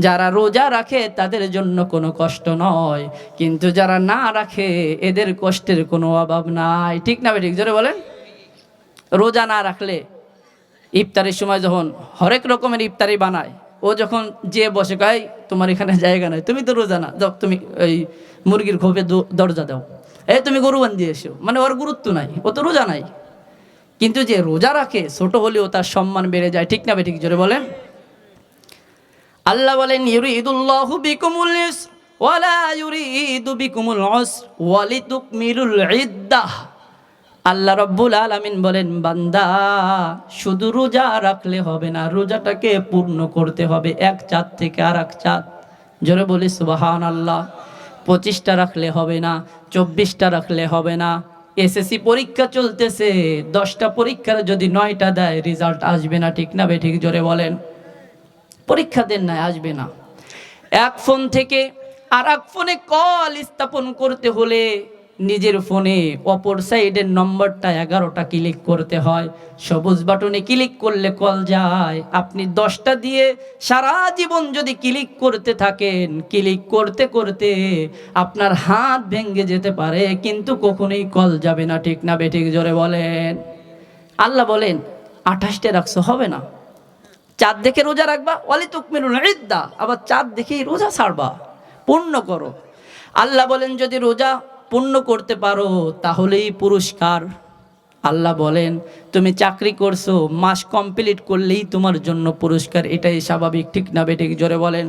যারা রোজা রাখে তাদের জন্য কোনো কষ্ট নয়, কিন্তু যারা না রাখে এদের কষ্টের কোনো অভাব নাই, ঠিক না ঠিক? জোরে বলেন। রোজা না রাখলে ইফতারের সময় যখন হরেক রকমের ইফতারি বানায়, ও যখন যে বসে কয় তোমার এখানে জায়গা নাই, তুমি তো রোজা না, যাও তুমি ওই মুরগির খোপে দরজা দাও, তুমি গরু বান্ধিয়ে এসো, মানে ওর গুরুত্ব নাই, ও তো রোজা নাই। কিন্তু যে রোজা রাখে ছোট হলেও তার সম্মান বেড়ে যায়, ঠিক না ঠিক? জোরে বলেন। আল্লাহ বলেন ইউরিদুল্লাহু বিকুমুল ইসর ওয়া লা ইউরিদু বিকুমুল উসর ওয়া লিতুকমিলুল ইদ্দাহ। আল্লাহ রব্বুল আলামিন বলেন বান্দা শুধু রোজা রাখলে হবে না, রোজাটাকে পূর্ণ করতে হবে এক চাঁদ থেকে আর এক চাঁদ। জোরে বলি সুবহানাল্লাহ। 25টা রাখলে হবে না, 24টা রাখলে হবে না। এসএসসি পরীক্ষা চলতেছে, 10টা পরীক্ষার যদি 9টা দেয় রেজাল্ট আসবে না, ঠিক না ঠিক? জোরে বলেন। পরীক্ষা দেন না, আসবে না। এক ফোন থেকে আর এক ফোনে কল স্থাপন করতে হলে নিজের ফোনে অপর সাইডের নম্বরটা 11টা ক্লিক করতে হয়। সবুজ বাটনে ক্লিক করলে কল যায়। আপনি 10টা দিয়ে সারা জীবন যদি ক্লিক করতে থাকেন, ক্লিক করতে করতে আপনার হাত ভেঙে যেতে পারে, কিন্তু কখনোই কল যাবে না, ঠিক না বেঠিক? জোরে বলেন। আল্লাহ বলেন 28টা রাখছো, হবে না। চাঁদ দেখে রোজা রাখবা, ওয়ালি তুকমিলুল ইদ্দা, আবার চাঁদ দেখেই রোজা ছাড়বা, পূর্ণ করো। আল্লাহ বলেন যদি রোজা পূর্ণ করতে পারো তাহলেই পুরস্কার। আল্লাহ বলেন তুমি চাকরি করছো, মাস কমপ্লিট করলেই তোমার জন্য পুরস্কার, এটাই স্বাভাবিক, ঠিক না বেঠিক? জোরে বলেন।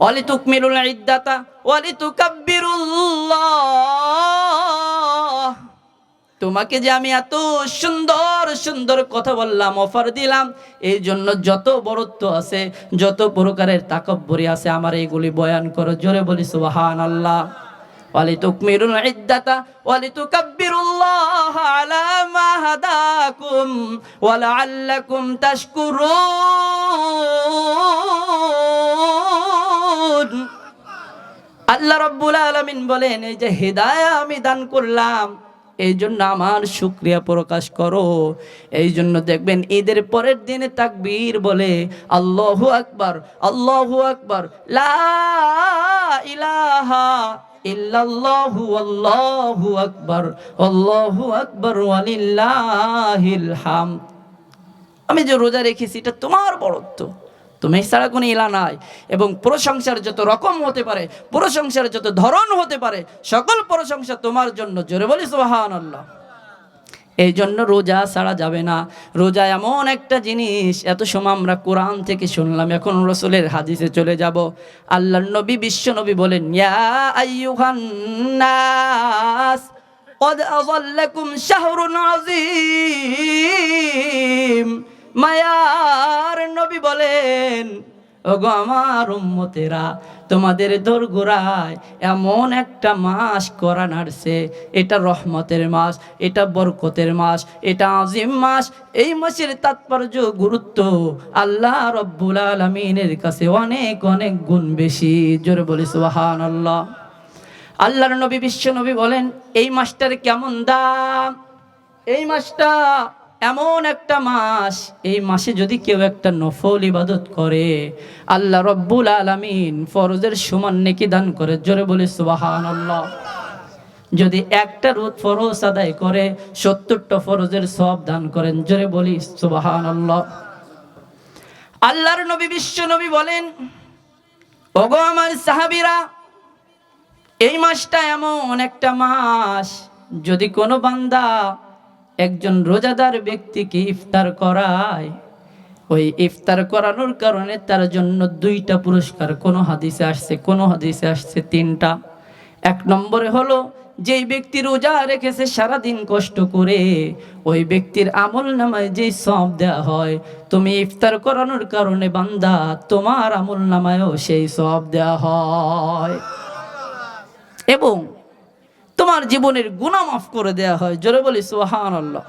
ওয়ালি তুকমিলুল ইদ্দাতা ওয়ালি তুকাব্বিরুল্লাহ। তোমাকে যে আমি এত সুন্দর সুন্দর কথা বললাম, অফার দিলাম, এই জন্য যত বড়ত্ব আছে, যত প্রকারের তাকাব্বুরি আছে, আমার এইগুলি বয়ান করো। জোরে বলি সুবহানাল্লাহ। ওয়ালিতুকমিলুল ইদ্দাতা ওয়ালিতুকাব্বিরুল্লাহ আলা মা হাদাকুম ওয়া লাআল্লাকুম তাশকুরুন। আল্লাহ রাব্বুল আলামিন বলেন এই যে হিদায়াত আমি দান করলাম এই জন্য আমার শুকরিয়া প্রকাশ করো। এই জন্য দেখবেন ঈদের পরের দিনে তাকবীর বলে আল্লাহু আকবার, আল্লাহু আকবার, লা ইলাহা ইল্লাল্লাহু আল্লাহু আকবার, আল্লাহু আকবার ওয়ালিল্লাহিল হামদ। আমি যে রোজা রেখেছি এটা তোমার বরত্ব, তুমি ছাড়া কোনো ইলা নাই। এবং প্রশংসার যত রকম হতে পারে, প্রশংসার যত ধরন হতে পারে, সকল প্রশংসা তোমার জন্য। জোরে বলি সুবহানাল্লাহ। এই জন্য রোজা ছাড়া যাবে না। রোজা এমন একটা জিনিস, এত সময় আমরা কোরআন থেকে শুনলাম, এখন রাসূলের হাদিসে চলে যাব। আল্লাহর নবী, বিশ্ব নবী বলেন, ইয়া আইয়ুহান নাস قد أظلكم شهر عظيم। মায়ার নবী বলেন, ওগো আমার উম্মতেরা, তোমাদের দোরগোড়ায় এমন একটা মাস কোরআন আসছে, এটা রহমতের মাস, এটা বরকতের মাস, এটা আজিম মাস। এই মাসের তাৎপর্য, গুরুত্ব আল্লাহ রব্বুল আলামিনের কাছে অনেক অনেক গুণ বেশি। জোরে বলি সুবহানাল্লাহ। আল্লাহর নবী, বিশ্ব নবী বলেন, এই মাসটার কেমন দাম। এই মাসটা এমন একটা মাস, এই মাসে যদি কেউ একটা নফল ইবাদত করে, আল্লাহ রব্বুল আলামিন ফরজের সমান নেকি দান করে। জোরে বলি সুবহানাল্লাহ। যদি একটা রোজ ফরজ আদায় করে, ৭০টা ফরজের সওয়াব দান করেন। জোরে বলি সুবহানাল্লাহ। আল্লাহর নবী, বিশ্ব নবী বলেন, ওগো আমার সাহাবীরা, এই মাসটা এমন একটা মাস, যদি কোনো বান্দা একজন রোজাদার ব্যক্তিকে ইফতার করায়, ওই ইফতার করানোর কারণে তার জন্য 2টা পুরস্কার। কোনো হাদিসে আসছে, কোনো হাদিসে আসছে 3টা। 1 নম্বরে হলো, যেই ব্যক্তি রোজা রেখেছে সারাদিন কষ্ট করে, ওই ব্যক্তির আমল নামায় যেই সওয়াব দেওয়া হয়, তুমি ইফতার করানোর কারণে বান্দা, তোমার আমল নামায়ও সেই সওয়াব দেওয়া হয় এবং তোমার জীবনের গুনাহ মাফ করে দেয়া হয়। জোরে বলি সুবহানাল্লাহ।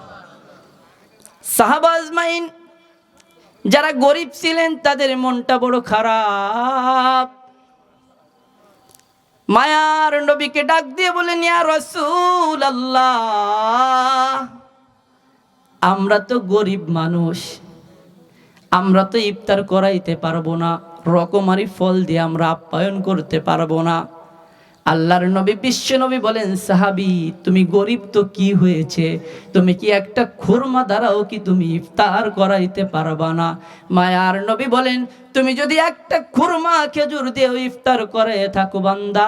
সাহাবা আজমাইন যারা গরিব ছিলেন, তাদের মনটা বড় খারাপ। মায়ার নবীকে ডাক দিয়ে বলেন, ইয়া রাসূলুল্লাহ, আমরা তো গরিব মানুষ, আমরা তো ইফতার করাইতে পারবো না, রকমারি ফল দিয়ে আমরা আপ্যায়ন করতে পারবো না। আল্লাহর নবী, বিশ্ব নবী বলেন, সাহাবী, তুমি গরিব তো কি হয়েছে, তুমি কি একটা খুরমা দ্বারাও কি তুমি ইফতার করাইতে পারবা না? মায়ার নবী বলেন, তুমি যদি একটা খুরমা খেজুর দিয়ে ইফতার করে থাকো বান্দা,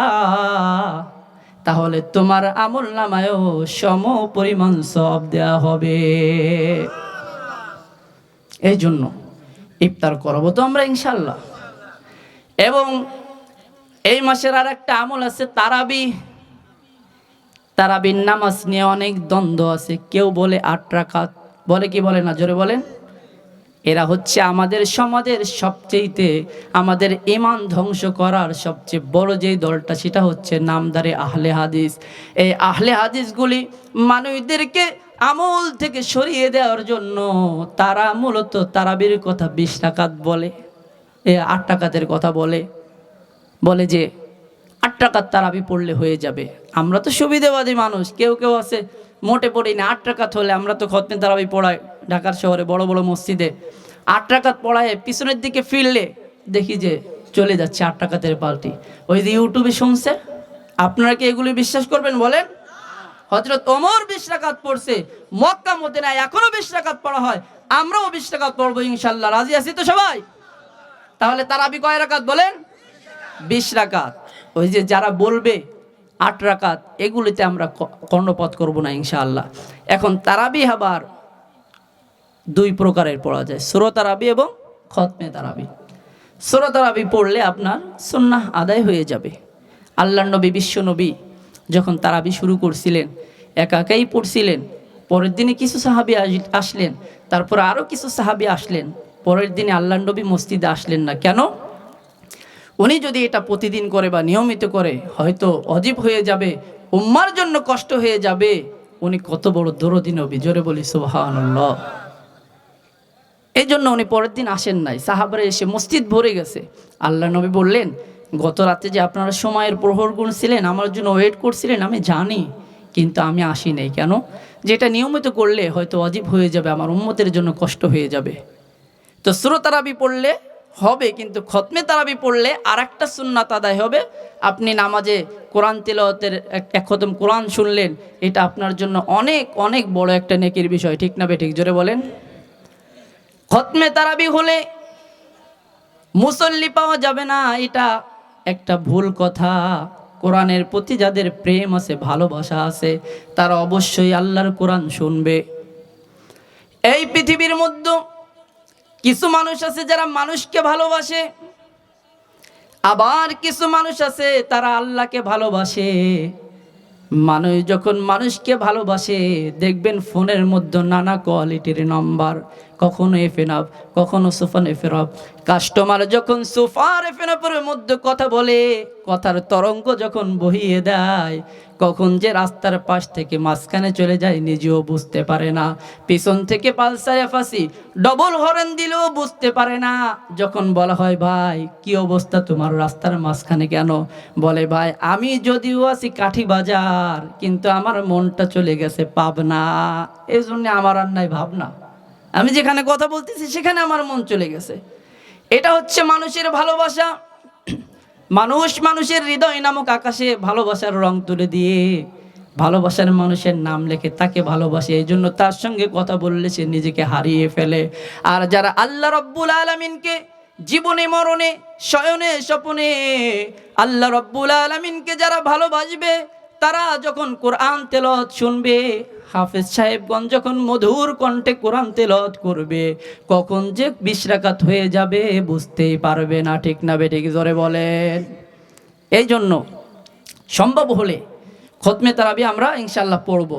তাহলে তোমার আমল নামায়ও সম পরিমাণ সওয়াব দেয়া হবে। এই জন্য ইফতার করবো তো আমরা ইনশাআল্লাহ। এবং এই মাসের আর একটা আমল আছে, তারাবি। তারাবির নামাজ নিয়ে অনেক দ্বন্দ্ব আছে। কেউ বলে 8 রাকাত, বলে কি বলে না, জোরে বলেন। এরা হচ্ছে আমাদের সমাজের সবচেয়েতে, আমাদের ঈমান ধ্বংস করার সবচেয়ে বড় যেই দলটা, সেটা হচ্ছে নামদারে আহলে হাদিস। এই আহলে হাদিসগুলি মানুষদেরকে আমল থেকে সরিয়ে দেওয়ার জন্য তারা মূলত তারাবির কথা 20 রাকাত বলে, 8 রাকাতের কথা বলে যে 8 রাকাত তারাবি পড়লে হয়ে যাবে। আমরা তো সুবিধাবাদী মানুষ, কেউ কেউ আছে মোটে পড়ি না। 8 রাকাত হলে, আমরা তো খতমে তারাবি পড়াই ঢাকার শহরে বড় বড় মসজিদে। 8 রাকাত পড়ায় পিছনের দিকে ফিরলে দেখি যে চলে যাচ্ছে 8 রাকাতের পাল্টি। ওই যে ইউটিউবে শুনছে, আপনারা কি এগুলি বিশ্বাস করবেন বলেন? হযরত ওমর 20 রাকাত পড়ছে, মক্কা মদিনায় এখনো 20 রাকাত পড়া হয়, আমরাও 20 রাকাত পড়বো ইনশাআল্লাহ। রাজি আছি তো সবাই? তাহলে তারাবি কয় রাকাত বলেন? 20 রাকাত। ওই যে যারা বলবে 8 রাকাত, এগুলিতে আমরা কর্ণপাত করব না ইনশাআল্লাহ। এখন তারাবি আবার 2 প্রকারের পড়া যায়, সূরা তারাবি এবং খতমে তারাবি। সূরা তারাবি পড়লে আপনার সুন্নাহ আদায় হয়ে যাবে। আল্লাহর নবী, বিশ্ব নবী যখন তারাবি শুরু করছিলেন, একা একাই পড়ছিলেন। পরের দিনে কিছু সাহাবী আসলেন, তারপর আরও কিছু সাহাবী আসলেন। পরের দিনে আল্লাহর নবী মসজিদে আসলেন না। কেন? উনি যদি এটা প্রতিদিন করে বা নিয়মিত করে, হয়তো অজীব হয়ে যাবে, উম্মার জন্য কষ্ট হয়ে যাবে। উনি কত বড় দরদি নবী, জোরে বলি সুবহানাল্লাহ। এই জন্য উনি পরের দিন আসেন নাই। সাহাবারা এসে মসজিদ ভরে গেছে। আল্লাহ নবী বললেন, গত রাতে যে আপনারা সময়ের প্রহর গুনছিলেন, আমার জন্য ওয়েট করছিলেন, আমি জানি, কিন্তু আমি আসি নাই। কেন? যেটা নিয়মিত করলে হয়তো অজীব হয়ে যাবে, আমার উম্মতের জন্য কষ্ট হয়ে যাবে। তো সূরা তারাবি পড়লে হবে, কিন্তু খতমে তারাবি পড়লে আর একটা সুন্নাত আদায় হবে। আপনি নামাজে কোরআন তিলাওয়াতের এক খতম কোরআন শুনলেন, এটা আপনার জন্য অনেক অনেক বড় একটা নেকির বিষয়। ঠিক না বেঠিক? জোরে বলেন। খতমে তারাবি হলে মুসল্লি পাওয়া যাবে না, এটা একটা ভুল কথা। কোরআনের প্রতি যাদের প্রেম আছে, ভালোবাসা আছে, তারা অবশ্যই আল্লাহর কোরআন শুনবে। এই পৃথিবীর মধ্যে কিছু মানুষ আছে যারা মানুষকে ভালোবাসে, আবার কিছু মানুষ আছে তারা আল্লাহকে ভালোবাসে। মানুষ যখন মানুষকে ভালোবাসে দেখবেন ফোনের মধ্যে নানা কোয়ালিটির নাম্বার, কখনো এফএনআপ, কখনো সুফান এফএনআপ। কাস্টমার যখন সুফার এফএনআপের মধ্যে কথা বলে, কথার তরঙ্গ যখন বহিয়ে দেয়, কখন যে রাস্তার পাশ থেকে মাঝখানে চলে যায় নিজেও বুঝতে পারে না। পিছন থেকে পালসার এফআসি ডবল হর্ন দিলেও বুঝতে পারে না। যখন বলা হয় ভাই কি অবস্থা তোমার, রাস্তার মাঝখানে কেন? বলে ভাই আমি যদিও আছি কাঠি বাজার, কিন্তু আমার মনটা চলে গেছে পাবনা, এই জন্য আমার আর নাই ভাবনা। আমি যেখানে কথা বলতেছি সেখানে আমার মন চলে গেছে। এটা হচ্ছে মানুষের ভালোবাসা। মানুষ মানুষের হৃদয় নামক আকাশে ভালোবাসার রং তুলে দিয়ে ভালোবাসার মানুষের নাম লেখে তাকে ভালোবাসে। এই জন্য তার সঙ্গে কথা বললে সে নিজেকে হারিয়ে ফেলে। আর যারা আল্লাহ রব্বুল আলামিনকে জীবনে মরণে শয়নে স্বপনে আল্লাহ রব্বুল আলামিনকে যারা ভালোবাসবে, তারা যখন কোরআন তেলাওয়াত শুনবে, হাফেজ সাহেবগঞ্জ যখন মধুর কণ্ঠে কোরআন তেলাওয়াত করবে, কখন যে 20 রাকাত হয়ে যাবে বুঝতেই পারবে না। ঠিক না বেঠিক জোরে বলেন? এই জন্য সম্ভব হলে খতমে তারাবি আমরা ইনশাআল্লাহ পড়ব।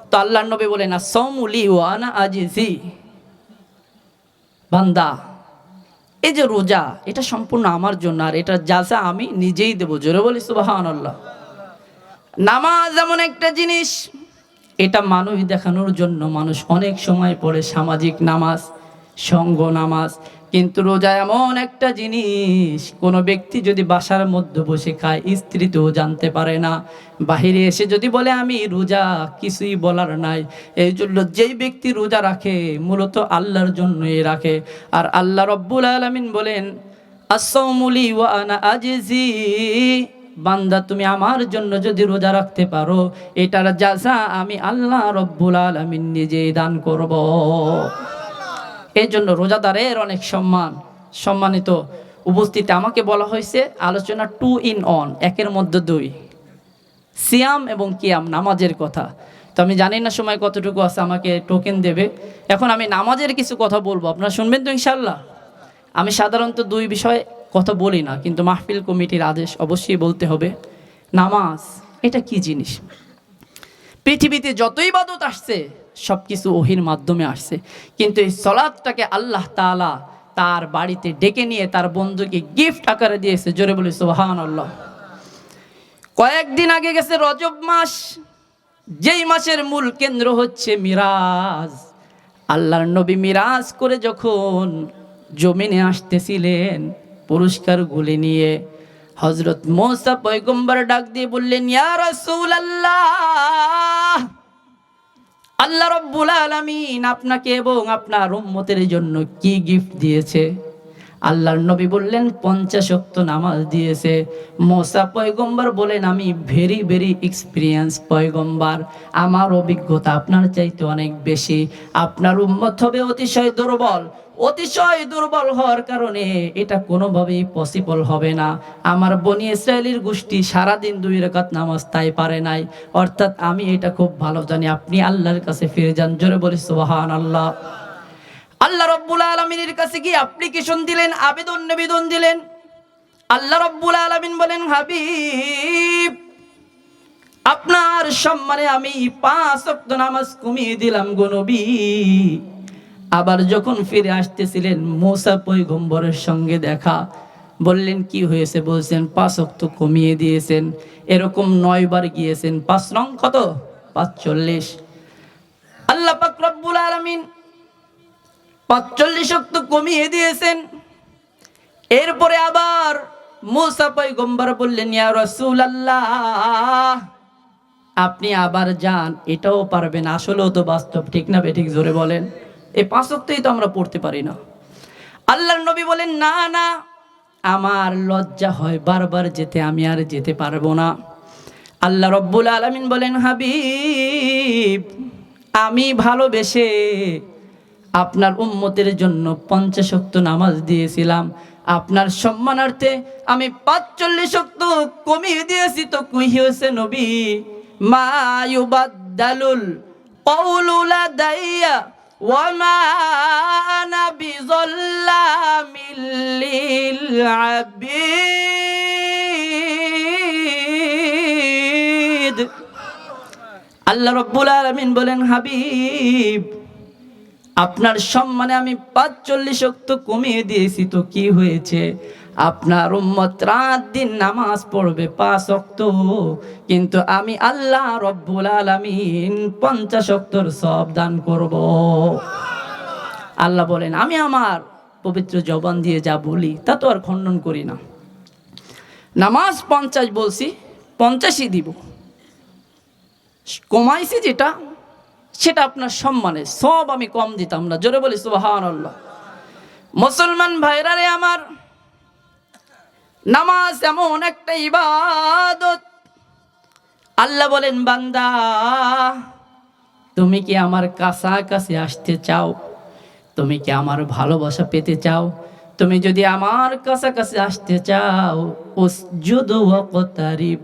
তো আল্লাহর নবী বলেন আসসাউমু লি ওয়া আনা আজিজি, বান্দা এই যে রোজা এটা সম্পূর্ণ আমার জন্য, আর এটা যাজা আমি নিজেই দেব। জোরে বলি সুবহানাল্লাহ। নামাজ এমন একটা জিনিস, এটা মানুষ দেখানোর জন্য মানুষ অনেক সময় পড়ে, সামাজিক নামাজ, সঙ্গ নামাজ। কিন্তু রোজা এমন একটা জিনিস, কোনো ব্যক্তি যদি বাসার মধ্যে বসে খায় স্ত্রী তো জানতে পারে না, বাহিরে এসে যদি বলে আমি রোজা, কিছুই বলার নাই। এই জন্য যেই ব্যক্তি রোজা রাখে মূলত আল্লাহর জন্যই রাখে। আর আল্লাহ রব্বুল আলামিন বলেন আসসাউমু লি ওয়া আনা আজিজি, বান্দা তুমি আমার জন্য যদি রোজা রাখতে পারো, এটার যাজা আমি আল্লাহ রব্বুল আলামিন নিজেই দান করব। এই জন্য রোজাদারের অনেক সম্মান। সম্মানিত উপস্থিতি, আমাকে বলা হয়েছে আলোচনা 2 in 1, একের মধ্যে 2, সিয়াম এবং কিয়াম, নামাজের কথা। তো আমি জানি না সময় কতটুকু আছে, আমাকে টোকেন দেবে। এখন আমি নামাজের কিছু কথা বলবো, আপনারা শুনবেন তো ইনশাআল্লাহ? আমি সাধারণত 2 বিষয়ে কথা বলি না, কিন্তু মাহফিল কমিটির আদেশ অবশ্যই বলতে হবে। নামাজ এটা কি জিনিস? পৃথিবীতে যত ইবাদত আসছে সব কিছু ওহির মাধ্যমে আসছে, কিন্তু এই সালাতটাকে আল্লাহ তাআলা তার বাড়িতে ডেকে নিয়ে তার বন্ধুকে গিফট আকারে দিয়েছে। জোরে বলি সুবহানাল্লাহ। কয়েকদিন আগে গেছে রজব মাস, যেই মাসের মূল কেন্দ্র হচ্ছে মিরাজ। আল্লাহর নবী মিরাজ করে যখন জমিনে আসতেছিলেন পুরস্কার গুলি নিয়ে, হযরত মুসা পয়গম্বর ডাক দিয়ে বললেন ইয়া রাসূলুল্লাহ, আল্লাহ রাব্বুল আলামিন আপনাকে এবং আপনার উম্মতের জন্য কি গিফট দিয়েছে? আল্লাহর নবী বললেন 50 ওয়াক্ত নামাজ দিয়েছে। মুসা পয়গম্বর বলেন আমি ভেরি ভেরি এক্সপিরিয়েন্স পয়গম্বর, আমার অভিজ্ঞতা আপনার চাইতে অনেক বেশি। আপনার উম্মত হবে অতিশয় দুর্বল, অতিশয় দুর্বল হওয়ার কারণে এটা কোনোভাবেই পসিবল হবে না। আমার বনি ইসরায়েলের গোষ্ঠী সারাদিন 2 রাকাত নামাজ তাই পারে নাই, অর্থাৎ আমি এটা খুব ভালো জানি। আপনি আল্লাহর কাছে ফিরে যান। জোরে বলি সুবহানাল্লাহ। আল্লাহ রাব্বুল আলামিনের কাছে কি অ্যাপ্লিকেশন দিলেন, আবেদন নিবেদন দিলেন। আল্লাহ রাব্বুল আলামিন বলেন হাবিব, আপনার সম্মানে আমি 5 ওয়াক্ত নামাজ কমিয়ে দিলাম গো নবী। আবার যখন ফিরে আসতেছিলেন মুসা পয়গম্বরের সঙ্গে দেখা, বললেন কি হয়েছে? বলছেন 5 ওয়াক্ত কমিয়ে দিয়েছেন। এরকম 9 বার গিয়েছেন, 5 রং কত? 45। আল্লাহ পাক রব্বুল আলামিন 45 ওয়াক্ত কমিয়ে দিয়েছেন। এরপরে আবার মুসা পয়গম্বর বললেন ইয়া রাসূলুল্লাহ, আপনি আবার যান, এটাও পারবেন। আসলেও তো বাস্তব, ঠিক না বেঠিক জোরে বলেন? এই 5 ওয়াক্তই তো আমরা পড়তে পারি না। আল্লাহর নবী বলেন না না, আমার লজ্জা হয় বারবার যেতে, আমি আর যেতে পারবো না। আল্লাহ রব্বুল আলামিন বলেন হাবিব, আমি ভালোবেসে আপনার উম্মতের জন্য 50 ওয়াক্ত নামাজ দিয়েছিলাম, আপনার সম্মানার্থে আমি 45 ওয়াক্ত কমিয়ে দিয়েছি। তো কই হয়েছে নবী? মা ইউবাদদালুল কওলু লাদাইয়া وما أنا بظلام للعبيد আল্লাহ রাব্বুল আলামিন বলেন, হাবিব আপনার সম্মানে আমি ৪৫ ওয়াক্ত কমিয়ে দিয়েছি তো কি হয়েছে? আপনার উম্মত রাত দিন নামাজ পড়বে ৫ ওয়াক্ত, কিন্তু আমি আল্লাহ রাব্বুল আলামিন ৫০ ওয়াক্তর সওয়াব দান করব। আল্লাহ বলেন, আমি আমার পবিত্র জবান দিয়ে যা বলি তা তো আর খণ্ডন করি না। নামাজ ৫০ বলছি, ৫০ই দিব। কমাইছি যেটা, সেটা আপনার সম্মানে, সব আমি কম দিতাম না। জোরে বলি সুবহানাল্লাহ। মুসলমান ভাইরা রে আমার, নামাজ এমন একটা ইবাদত, আল্লাহ বলেন, বান্দা তুমি কি আমার কাছাকাছি আসতে চাও? তুমি কি আমার ভালোবাসা পেতে চাও? তুমি যদি আমার কাছাকাছি আসতে চাও, উসজুদু ওয়াকতারিব,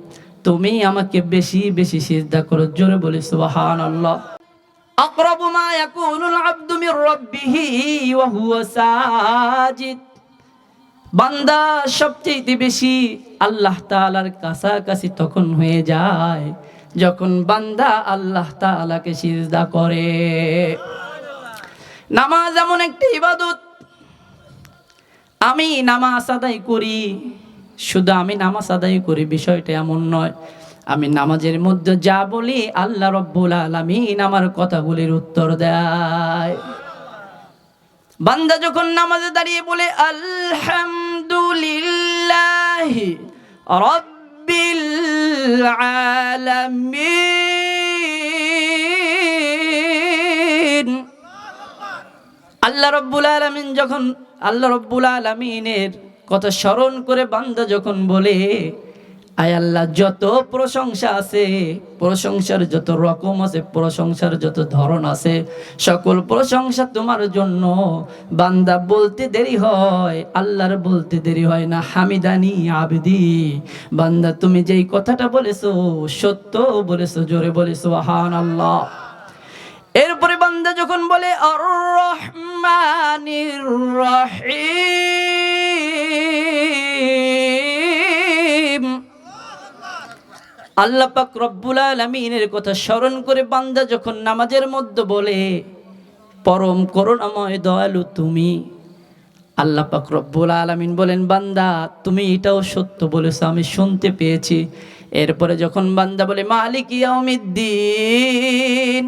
তুমি আমাকে বেশি বেশি সিজদা করো। জোরে বলি সুবহানাল্লাহ। আকরাবু মা ইয়াকুনুল আবদু মির রাব্বিহি ওয়া হুয়া সাজিদ, বান্দা সবচেয়ে বেশি আল্লাহ তাআলার কাছাকাছি তখন হয়ে যায় যখন বান্দা আল্লাহ তাআলাকে সিজদা করে। নামাজ এমন একটি ইবাদত, আমি নামাজ আদায় করি, শুধু আমি নামাজ আদায় করি বিষয়টা এমন নয়। আমি নামাজের মধ্যে যা বলি আল্লাহ রাব্বুল আলামিন আমার কথাগুলির উত্তর দেয়। বান্দা যখন নামাজে দাঁড়িয়ে বলে আলহামদুলিল্লাহি রাব্বিল আলামিন, আল্লাহ রাব্বুল আলামিন যখন আল্লাহ রাব্বুল আলামিনের কথা স্মরণ করে বান্দা যখন বলে, আয় আল্লাহ যত প্রশংসা আছে, প্রশংসার যত রকম আছে, প্রশংসার যত ধরন আছে, সকল প্রশংসা তোমার জন্য। বান্দা বলতে দেরি হয়, আল্লাহর বলতে দেরি হয় না। হামিদানি আবদি, বান্দা তুমি যেই কথাটা বলেছো সত্য বলেছো। জোরে বলে সুবহানাল্লাহ। এরপরে বান্দা যখন বলে আর রহমানির রহিম, আল্লাহ পাক রব্বুল আলামিনের কথা স্মরণ করে বান্দা যখন নামাজের মধ্যে বলে পরম করুণাময় দয়ালু তুমি, আল্লাহ পাক রব্বুল আলামিন বলেন, বান্দা তুমি এটাও সত্য বলেছো, আমি শুনতে পেয়েছি। এরপরে যখন বান্দা বলে মালিক ইয়াউমিদ্দিন,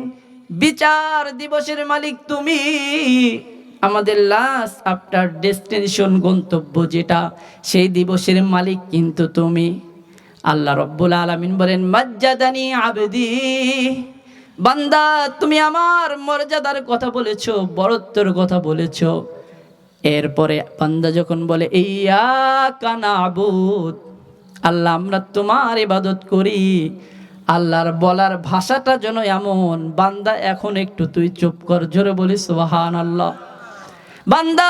বিচার দিবসের মালিক তুমি, আমাদের লাস্ট আফটার ডেস্টিনেশন গন্তব্য যেটা, সেই দিবসের মালিক কিন্তু তুমি। আল্লাহ রব্বুল আলামিন বলেন মাজ্জাদানি আবদি, বান্দা তুমি আমার মর্যাদার কথা বলেছো, বড়ত্বের কথা বলেছো। এরপরে বান্দা যখন বলে ইয়্যাকা না'বুদ, আল্লাহ আমরা তোমার ইবাদত করি, আল্লাহর বলার ভাষাটা যেন এমন, বান্দা এখন একটু তুই চুপ কর। জোরে বলি সুবহানাল্লাহ। বান্দা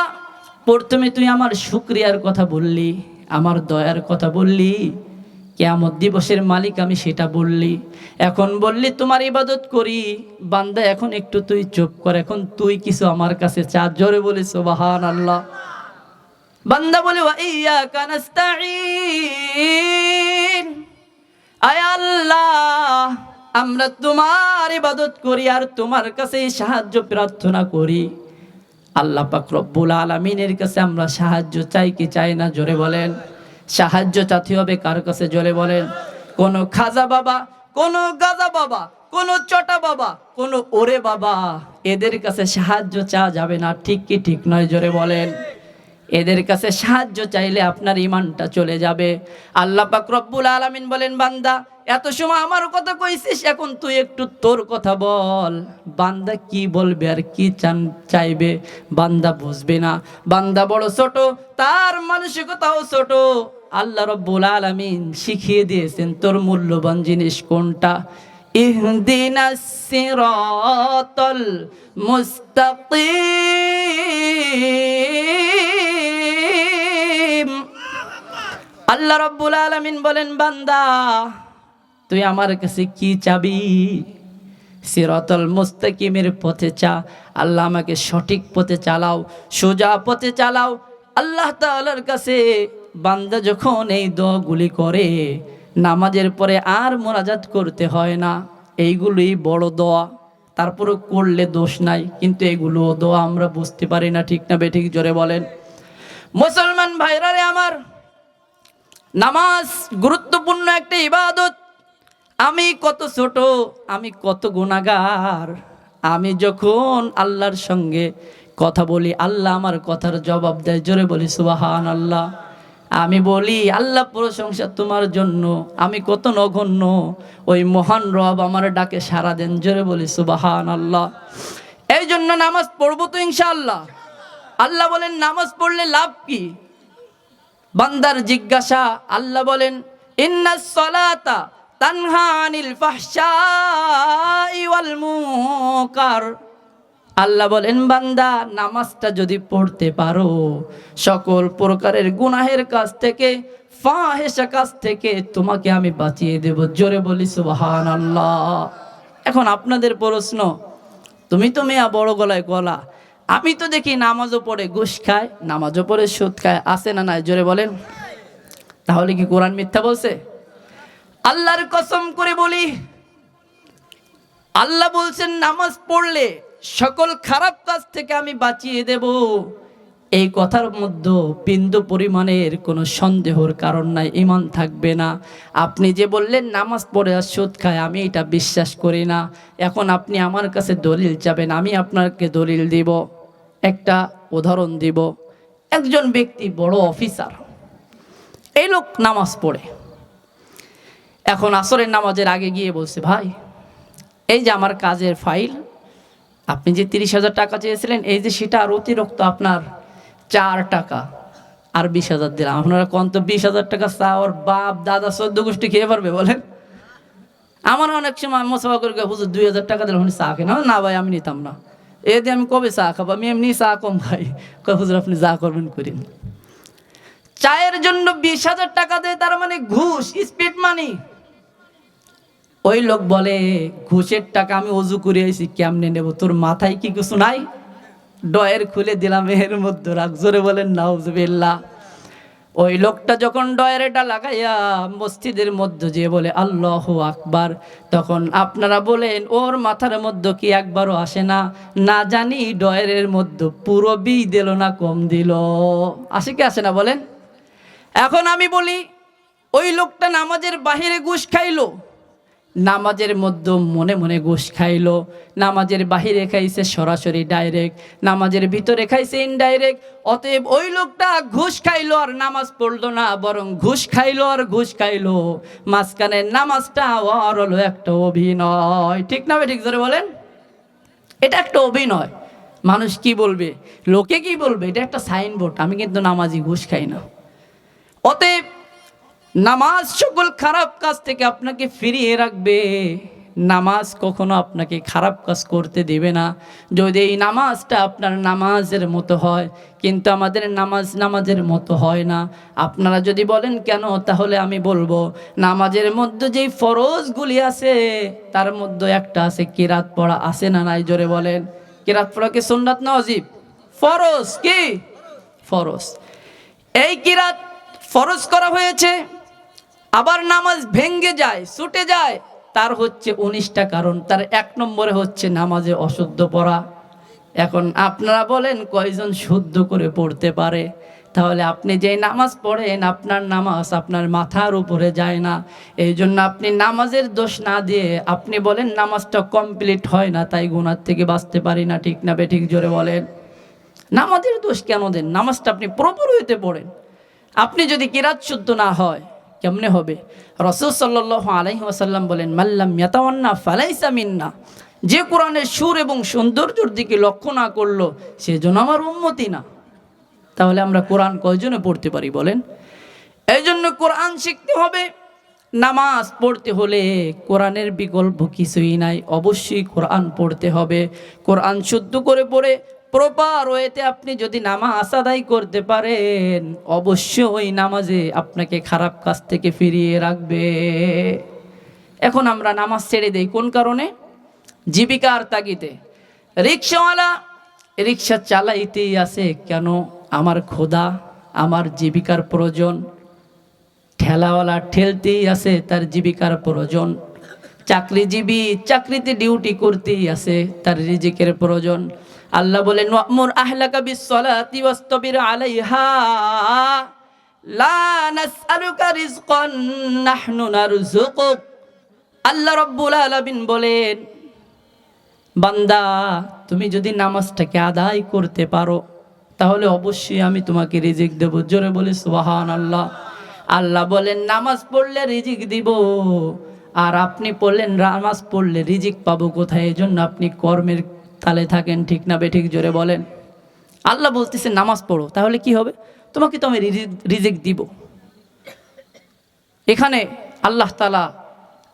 প্রথমে তুই আমার শুকরিয়ার কথা বললি, আমার দয়ার কথা বললি, কিয়ামত দিবসের মালিক আমি সেটা বললি, এখন বললি তোমার ইবাদত করি। বান্দা এখন একটু তুই চুপ কর, এখন তুই কিছু আমার কাছে চা। জোরে বলি সুবহানাল্লাহ। বান্দা বলে ওয়া ইয়্যাকা নাস্তাঈন, আয় আল্লাহ আমরা তোমার ইবাদত করি আর তোমার কাছে সাহায্য প্রার্থনা করি। আল্লাহ পাক রব্বুল আলামিনের কাছে আমরা সাহায্য চাই কি চাই না? জোরে বলেন। সাহায্য চাইতে হবে কার কাছে? জোরে বলেন। কোন খাজা বাবা, কোন গাজা বাবা, কোন চটা বাবা, কোন ওরে বাবা, এদের কাছে সাহায্য চাওয়া যাবে না। ঠিক কি ঠিক নয়? জোরে বলেন। এদের কাছে সাহায্য চাইলে আপনার ঈমানটা চলে যাবে। আল্লাহ পাক রব্বুল আলামিন বলেন, বান্দা এত সময় আমার কথা কইছিস, এখন তুই একটু তোর কথা বল। বান্দা কি বলবে আর কি চাইবে বান্দা বুঝবে না। বান্দা বড় ছোট, তার মানসিকতাও ছোট। আল্লাহ রব্বুল আলামিন শিখিয়ে দিয়েছেন তোর মূল্যবান জিনিস কোনটা। ইহদিনাস সিরাতাল মুস্তাকিম। আল্লাহ রব্বুল আলামিন বলেন, বান্দা তুই আমার কাছে কি চাবি? সিরাতাল মুস্তাকিমের পথে চা, আল্লাহ আমাকে সঠিক পথে চালাও, সোজা পথে চালাও। আল্লাহ তাআলার কাছে বান্দা যখন এই দোয়াগুলি করে, নামাজের পরে আর মোনাজাত করতে হয় না। এইগুলোই বড় দোয়া, তারপরে করলে দোষ নাই, কিন্তু এগুলো দোয়া আমরা বুঝতে পারি না, ঠিক না বেঠিক জোরে বলেন। মুসলমান ভাইরা রে আমার, নামাজ গুরুত্বপূর্ণ একটা ইবাদত। আমি কত ছোট, আমি কত গুনাহগার। আমি যখন আল্লাহর সঙ্গে কথা বলি, আল্লাহ আমার কথার জবাব দেয়। জোরে বলি সুবহানাল্লাহ। আমি বলি আল্লাহ প্রশংসা তোমার জন্য, আমি কত নগণ্য, ওই মহান রব আমার ডাকে সাড়া দেন। জোরে বলি সুবহানাল্লাহ। এই জন্য নামাজ পড়বো তো ইনশাআল্লাহ। আল্লাহ বলেন নামাজ পড়লে লাভ কি? বান্দার জিজ্ঞাসা, আল্লাহ বলেন ইন্নাস সালাতা তানহা আনিল ফাহশাই ওয়াল মুনকার। আল্লাহ বলেন বান্দা নামাজটা যদি পড়তে পারো, সকল প্রকারের গুনাহের কাজ থেকে, ফাহেশা কাজ থেকে তোমাকে আমি বাঁচিয়ে দেব। জোরে বলি সুবহানাল্লাহ। এখন আপনাদের প্রশ্ন, তুমি তো মেয়া বড় গলায় গলা, আমি তো দেখি নামাজও পড়ে ঘুষ খায়, নামাজও পড়ে সুদ খায়, আছে না নাই? জোরে বলেন। তাহলে কি কোরআন মিথ্যা বলছে? আল্লাহর কসম করে বলি, আল্লাহ বলছেন নামাজ পড়লে সকল খারাপ কাজ থেকে আমি বাঁচিয়ে দেব। এই কথার মধ্যে বিন্দু পরিমাণের কোনো সন্দেহর কারণ নাই, ঈমান থাকবে না। আপনি যে বললেন নামাজ পড়ে আর সুদ খায়, আমি এটা বিশ্বাস করি না। এখন আপনি আমার কাছে দলিল চাবেন, আমি আপনাকে দলিল দিব। একটা উদাহরণ দিব। একজন ব্যক্তি বড় অফিসার, এই লোক নামাজ পড়ে। এখন আসরের নামাজের আগে গিয়ে বলছে, ভাই এই যে আমার কাজের ফাইল, আপনি যে 30,000 টাকা চেয়েছিলেন, এই যে সেটা আর অতিরিক্ত আপনার 4 টাকা আর 20,000 দিলাম। আপনারা কোন তো 20,000 টাকা চাওয়ার বাপ দাদা 14 গোষ্ঠী খেয়ে পারবে বলেন? আমার অনেক সময় মোসাফা করে হুজুর 2,000 টাকা দিলাম, চা খেয়ে না ভাই আমি নিতাম না, এ দিয়ে আমি কবে চা খাবো, আমি এমনি চা কম খাই। হুজুর আপনি যা করবেন করেন। চায়ের জন্য 20,000 টাকা দেয়, তার মানে ঘুষ, স্পিড মানি। ওই লোক বলে ঘুষের টাকা আমি অজু করে আইছি, কেমনে নেব? তোর মাথায় কি কিছু নাই? ডয়ের খুলে দিলাম, এর মধ্যে রাখ। জোরে বলেন নাউজুবিল্লাহ। ওই লোকটা যখন ডয়েরটা লাগাইয়া মসজিদের মধ্যে যে বলে আল্লাহু আকবার, তখন আপনারা বলেন ওর মাথার মধ্যে কি একবারও আসে না? না জানি ডয়ের মধ্যে পুরো বি দিল না কম দিল, আসে কি আসে না বলেন? এখন আমি বলি ওই লোকটা নামাজের বাহিরে ঘুষ খাইলো, নামাজের মধ্যে মনে মনে ঘুষ খাইলো, নামাজের বাহিরে খাইছে সরাসরি ডাইরেক্ট, নামাজের ভিতরে খাইছে ইনডাইরেক্ট। অতএব ওই লোকটা ঘুষ খাইলো আর নামাজ পড়লো না, বরং ঘুষ খাইলো আর ঘুষ খাইলো, মাঝখানে নামাজটা আর হলো একটা অভিনয়। ঠিক না ঠিক জোরে বলেন? এটা একটা অভিনয়। মানুষ কি বলবে, লোকে কি বলবে, এটা একটা সাইনবোর্ড, আমি কিন্তু নামাজি, ঘুষ খাই না। অতএব নামাজ সকল খারাপ কাজ থেকে আপনাকে ফিরিয়ে রাখবে। নামাজ কখনো আপনাকে খারাপ কাজ করতে দেবে না, যদি এই নামাজটা আপনার নামাজের মতো হয়। কিন্তু আমাদের নামাজ নামাজের মতো হয় না। আপনারা যদি বলেন কেন, তাহলে আমি বলবো নামাজের মধ্যে যেই ফরজগুলি আছে তার মধ্যে একটা আছে কিরাত পড়া, আছে না নাই? জোরে বলেন। কিরাত পড়া কি সুন্নাত না ওয়াজিব? ফরজ। কি ফরজ? এই কিরাত ফরজ করা হয়েছে। আবার নামাজ ভেঙ্গে যায়, ছুটে যায়, তার হচ্ছে 19টা কারণ। তার 1 নম্বরে হচ্ছে নামাজে অশুদ্ধ পড়া। এখন আপনারা বলেন কয়জন শুদ্ধ করে পড়তে পারে? তাহলে আপনি যে নামাজ পড়েন, আপনার নামাজ আপনার মাথার উপরে যায় না। এই জন্য আপনি নামাজের দোষ না দিয়ে আপনি বলেন নামাজটা কমপ্লিট হয় না, তাই গুনাহ থেকে বাঁচতে পারি না। ঠিক না বেঠিক জোরে বলেন? নামাজের দোষ কেন দেন? নামাজটা আপনি প্রপার হইতে পড়েন। আপনি যদি কিরাত শুদ্ধ না হয় কেমনে হবে? রাসূল সাল্লাল্লাহু আলাইহি ওয়াসাল্লাম বলেন মাল্লাম ইয়াতাওয়ান্না ফালাইসা মিন্না। যে কোরআনের সুর এবং সৌন্দর্যের দিকে লক্ষ্য না করলো, সেজন্য আমার উম্মতি না। তাহলে আমরা কোরআন কয়জনে পড়তে পারি বলেন? এই জন্য কোরআন শিখতে হবে। নামাজ পড়তে হলে কোরআনের বিকল্প কিছুই নাই, অবশ্যই কোরআন পড়তে হবে। কোরআন শুদ্ধ করে পড়ে প্রপার ওয়েতে আপনি যদি নামাজ আদায় করতে পারেন, অবশ্যই ওই নামাজে আপনাকে খারাপ কাজ থেকে ফিরিয়ে রাখবে। এখন আমরা নামাজ ছেড়ে দেই কোন কারণে? জীবিকার তাগিদে। রিক্সাওয়ালা রিক্সা চালাইতেই আছে, কেন? আমার ক্ষুধা, আমার জীবিকার প্রয়োজন। ঠেলাওয়ালা ঠেলতেই আছে, তার জীবিকার প্রয়োজন। চাকরিজীবী চাকরিতে ডিউটি করতেই আছে, তার রিজিকের প্রয়োজন। আল্লাহ বলেন ওয়ামুর আহলাকা বিসসালাতি ওয়াসতাবির আলাইহা লা নাসআলুকা রিজকান নাহনু নারযুকুক। আল্লাহ রাব্বুল আলামিন বলেন, বান্দা তুমি যদি নামাজটাকে আদায় করতে পারো তাহলে অবশ্যই আমি তোমাকে রিজিক দেব। জোরে বলি সুবহানাল্লাহ। আল্লাহ বলেন নামাজ পড়লে রিজিক দিব, আর আপনি পড়লেন নামাজ পড়লে রিজিক পাবো কোথায়? এজন্য আপনি কর্মের তালে থাকেন, ঠিক না বেঠিক? জোরে বলেন। আল্লাহ বলতেছে নামাজ পড়ো, তাহলে কি হবে? তোমাকে তো আমি রিজিক দিব। এখানে আল্লাহ তাআলা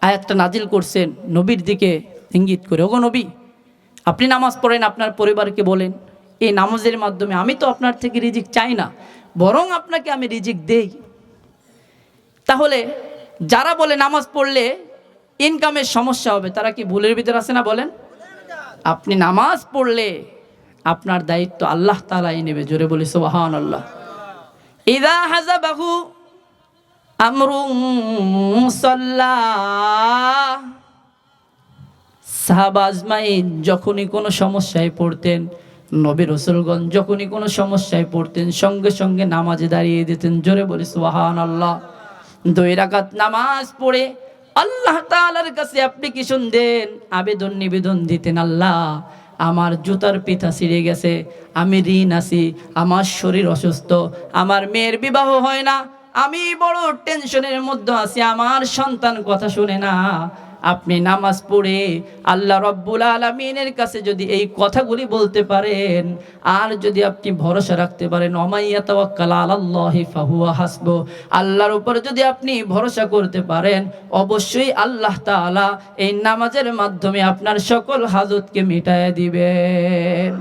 আয়াতটা নাজিল করছেন নবীর দিকে ইঙ্গিত করে। ওগো নবী, আপনি নামাজ পড়েন, আপনার পরিবারকে বলেন এই নামাজের মাধ্যমে আমি তো আপনার থেকে রিজিক চাই না, বরং আপনাকে আমি রিজিক দেই। তাহলে যারা বলে নামাজ পড়লে ইনকামের সমস্যা হবে, তারা কি ভুলের ভিতর আছে না? বলেন। আপনি নামাজ পড়লে আপনার দায়িত্ব আল্লাহ তাআলাই নেবে। জোরে বলি সুবহানাল্লাহ। ইযা হাযাবাহু আমরুন সাল্লা, সাহাবা আজমাইন যখনই কোনো সমস্যায় পড়তেন, নবী রাসূলগণ যখনই কোনো সমস্যায় পড়তেন, সঙ্গে সঙ্গে নামাজে দাঁড়িয়ে দিতেন। জোরে বলি সুবহানাল্লাহ। 2 রাকাত নামাজ পড়ে আল্লাহ তাআলার কাছে অ্যাপ্লিকেশন দেন, আবেদন নিবেদন দিতেন, আল্লাহ আমার জুতার পিতা ছিঁড়ে গেছে, আমি ঋণ আছি, আমার শরীর অসুস্থ, আমার মেয়ের বিবাহ হয় না, আমি বড় টেনশনের মধ্যে আছি, আমার সন্তান কথা শুনে না। আপনি নামাজ পড়ে আল্লাহ রব্বুল আলামিনের কাছে যদি এই কথাগুলি বলতে পারেন, আর যদি আপনি ভরসা রাখতে পারেন, ওমাইয়া তাওয়াক্কাল আলাল্লাহি ফাহুয়া হাসবু, আল্লাহর উপর যদি আপনি ভরসা করতে পারেন, অবশ্যই আল্লাহ তাআলা এই নামাজের মাধ্যমে আপনার সকল হাজতকে মিটায় দিবেন।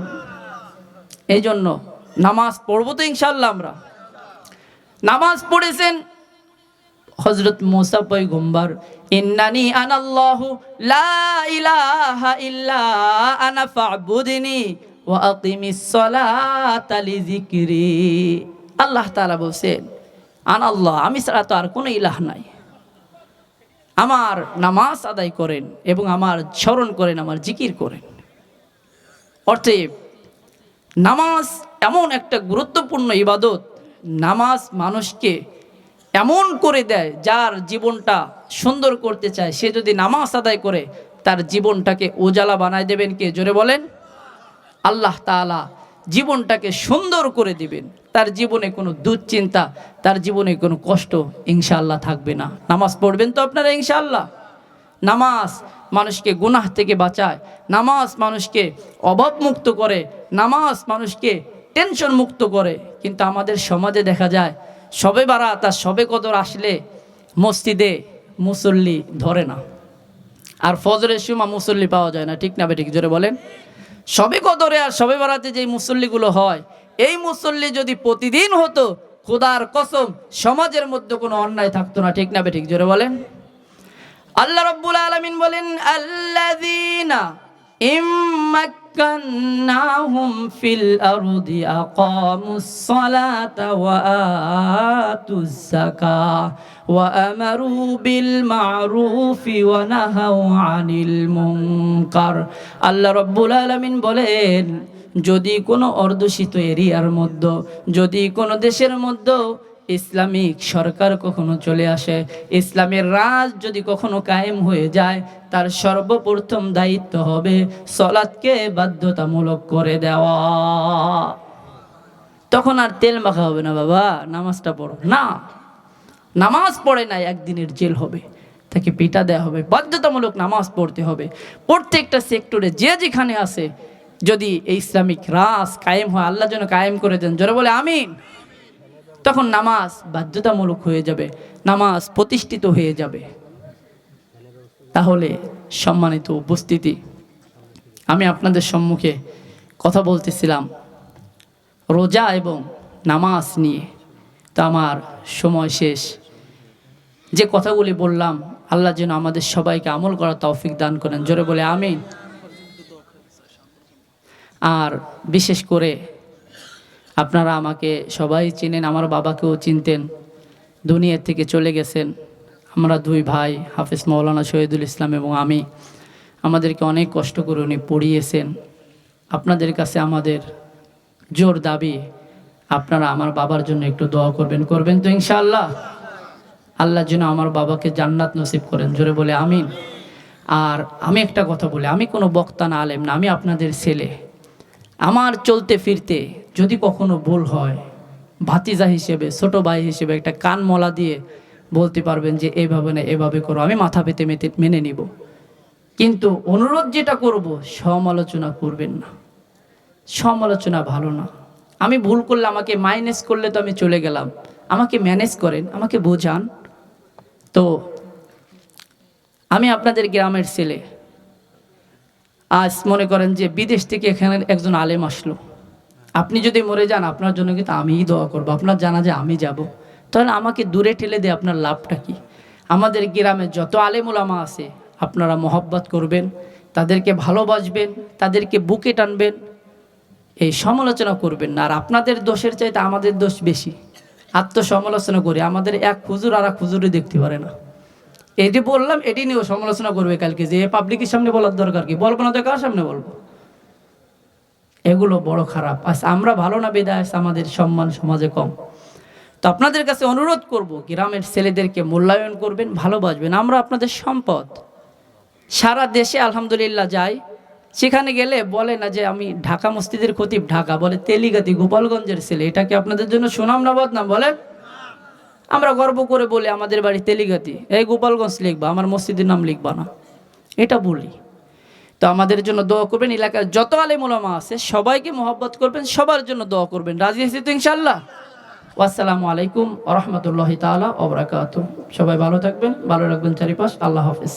এই জন্য নামাজ পড়বো তো ইনশাআল্লাহ। আমরা নামাজ পড়েছেন হযরত মুসা পয়গম্বর, ইন্নানি আনাল্লাহু লা ইলাহা ইল্লা আনা ফা'বুদনি ওয়া আকিমিস সালাতা লিযিকরি। আল্লাহ তাআলা বলেন আনাল্লাহ, আমি ছাড়া তো আর কোনো ইলাহ নাই, আমার নামাজ আদায় করেন এবং আমার স্মরণ করেন, আমার জিকির করেন। অতএব নামাজ এমন একটা গুরুত্বপূর্ণ ইবাদত, নামাজ মানুষকে এমন করে দেয়, যার জীবনটা সুন্দর করতে চায় সে যদি নামাজ আদায় করে তার জীবনটাকে উজালা বানায় দেবেন কে? জোরে বলেন। আল্লাহ তাআলা জীবনটাকে সুন্দর করে দিবেন, তার জীবনে কোনো দুশ্চিন্তা, তার জীবনে কোনো কষ্ট ইনশাআল্লাহ থাকবে না। নামাজ পড়বেন তো আপনারা ইনশাআল্লাহ। নামাজ মানুষকে গুনাহ থেকে বাঁচায়, নামাজ মানুষকে অভাব মুক্ত করে, নামাজ মানুষকে টেনশন মুক্ত করে। কিন্তু আমাদের সমাজে দেখা যায় শবে বারাত আর শবে কদর আসলে মসজিদে মুসল্লি ধরে না, আর ফজরের সময় মুসল্লি পাওয়া যায় না, ঠিক না বেঠিক? জোরে বলেন। শবে কদরে আর শবে বারাতে যেই মুসল্লিগুলো হয়, এই মুসল্লি যদি প্রতিদিন হতো, খোদার কসম সমাজের মধ্যে কোনো অন্যায় থাকতো না, ঠিক না বেঠিক? জোরে বলেন। আল্লাহ রাব্বুল আলামিন বলেন আল্লাযীনা ইম্মাক্কান্নাহুম ফিল আরদি আকামুস সালাতা ওয়া আতুজ যাকাহ ওয়া আমারু বিল মা'রুফি ওয়া নাহাউ আনিল মুনকার। আল্লাহ রাব্বুল আলামিন বলেন যদি কোনো অর্ধশীত এরিয়ার মধ্যে, যদি কোনো দেশের মধ্যে ইসলামিক সরকার কখনো চলে আসে, ইসলামের রাজ যদি কখনো কায়েম হয়ে যায়, তার সর্বপ্রথম দায়িত্ব হবে সালাতকে বাধ্যতামূলক করে দেওয়া। তখন আর তেল মাখা হবে না, বাবা নামাজটা পড়ো না, নামাজ পড়ে না একদিনের জেল হবে, তাকে পিটা দেওয়া হবে। বাধ্যতামূলক নামাজ পড়তে হবে প্রত্যেকটা সেক্টরে, যে যেখানে আছে। যদি এই ইসলামিক রাজ কায়েম হয়, আল্লাহ যেন কায়েম করে দেন, জোরে বলে আমিন। তখন নামাজ বাধ্যতামূলক হয়ে যাবে, নামাজ প্রতিষ্ঠিত হয়ে যাবে। তাহলে সম্মানিত উপস্থিতি, আমি আপনাদের সম্মুখে কথা বলতেছিলাম রোজা এবং নামাজ নিয়ে, তো আমার সময় শেষ। যে কথাগুলি বললাম, আল্লাহ যেন আমাদের সবাইকে আমল করার তৌফিক দান করেন, জোরে বলে আমিন। আর বিশেষ করে আপনারা আমাকে সবাই চিনেন, আমার বাবাকেও চিনতেন, দুনিয়া থেকে চলে গেছেন। আমরা দুই ভাই হাফেজ মাওলানা শহীদুল ইসলাম এবং আমি, আমাদেরকে অনেক কষ্ট করে উনি পড়িয়েছেন। আপনাদের কাছে আমাদের জোর দাবি, আপনারা আমার বাবার জন্য একটু দোয়া করবেন তো ইনশাআল্লাহ? আল্লাহ যেন আমার বাবাকে জান্নাত নসিব করেন, জোরে বলে আমিন। আর আমি একটা কথা বলি, আমি কোনো বক্তা না, আলেম না, আমি আপনাদের ছেলে। আমার চলতে ফিরতে যদি কখনো ভুল হয়, ভাতিজা হিসেবে, ছোট ভাই হিসেবে একটা কান মলা দিয়ে বলতে পারবেন যে এভাবে না এভাবে করো, আমি মাথা পেতে মেনে নিব। কিন্তু অনুরোধ যেটা করব, সমালোচনা করবেন না। সমালোচনা ভালো না। আমি ভুল করলে আমাকে মাইনাস করলে তো আমি চলে গেলাম, আমাকে ম্যানেজ করেন, আমাকে বোঝান। তো আমি আপনাদের গ্রামের ছেলে। আজ মনে করেন যে বিদেশ থেকে এখানে একজন আলেম আসলো, আপনি যদি মরে যান আপনার জন্য কিন্তু আমিই দোয়া করবো, আপনার জানাজা আমি যাব, তাহলে আমাকে দূরে ঠেলে দিয়ে আপনার লাভটা কি? আমাদের গ্রামে যত আলেম ওলামা আছে আপনারা মহব্বত করবেন, তাদেরকে ভালোবাসবেন, তাদেরকে বুকে টানবেন, এই সমালোচনা করবেন না। আর আপনাদের দোষের চাইতে আমাদের দোষ বেশি। আত্মসমালোচনা করি, আমাদের এক হুজুর আর এক হুজুরই দেখতে পারে না। এটি বললাম, এটি নিয়েও সমালোচনা করবে কালকে যে পাবলিকের সামনে বলার দরকার কি, বলবো না তো কার সামনে বলবো? এগুলো বড় খারাপ। আচ্ছা, আমরা ভালো না বিদায় আমাদের সম্মান সমাজে কম। তো আপনাদের কাছে অনুরোধ করব, গ্রামের ছেলেদেরকে মূল্যায়ন করবেন, ভালোবাসবেন। আমরা আপনাদের সম্পদ। সারা দেশে আলহামদুলিল্লাহ যাই, সেখানে গেলে বলে না যে আমি ঢাকা মসজিদের খতিব, ঢাকা বলে তেলিগাতি, গোপালগঞ্জের ছেলে। এটা কি আপনাদের জন্য সুনাম না বদনাম বলেন? আমরা গর্ব করে বলি আমাদের বাড়ি তেলিগাতি, এই গোপালগঞ্জ লিখবা, আমার মসজিদের নাম লিখবা না, এটা বলি। তো আমাদের জন্য দোয়া করবেন। এলাকার যত আলেম ওলামা আছে সবাইকে মহব্বত করবেন, সবার জন্য দোয়া করবেন। রাজি আছি তো ইনশাআল্লাহ? আসসালামু আলাইকুম ওয়া রাহমাতুল্লাহি তাআলা ওয়া বারাকাতুহু। সবাই ভালো থাকবেন, ভালো রাখবেন চারিপাশ। আল্লাহ হাফেজ।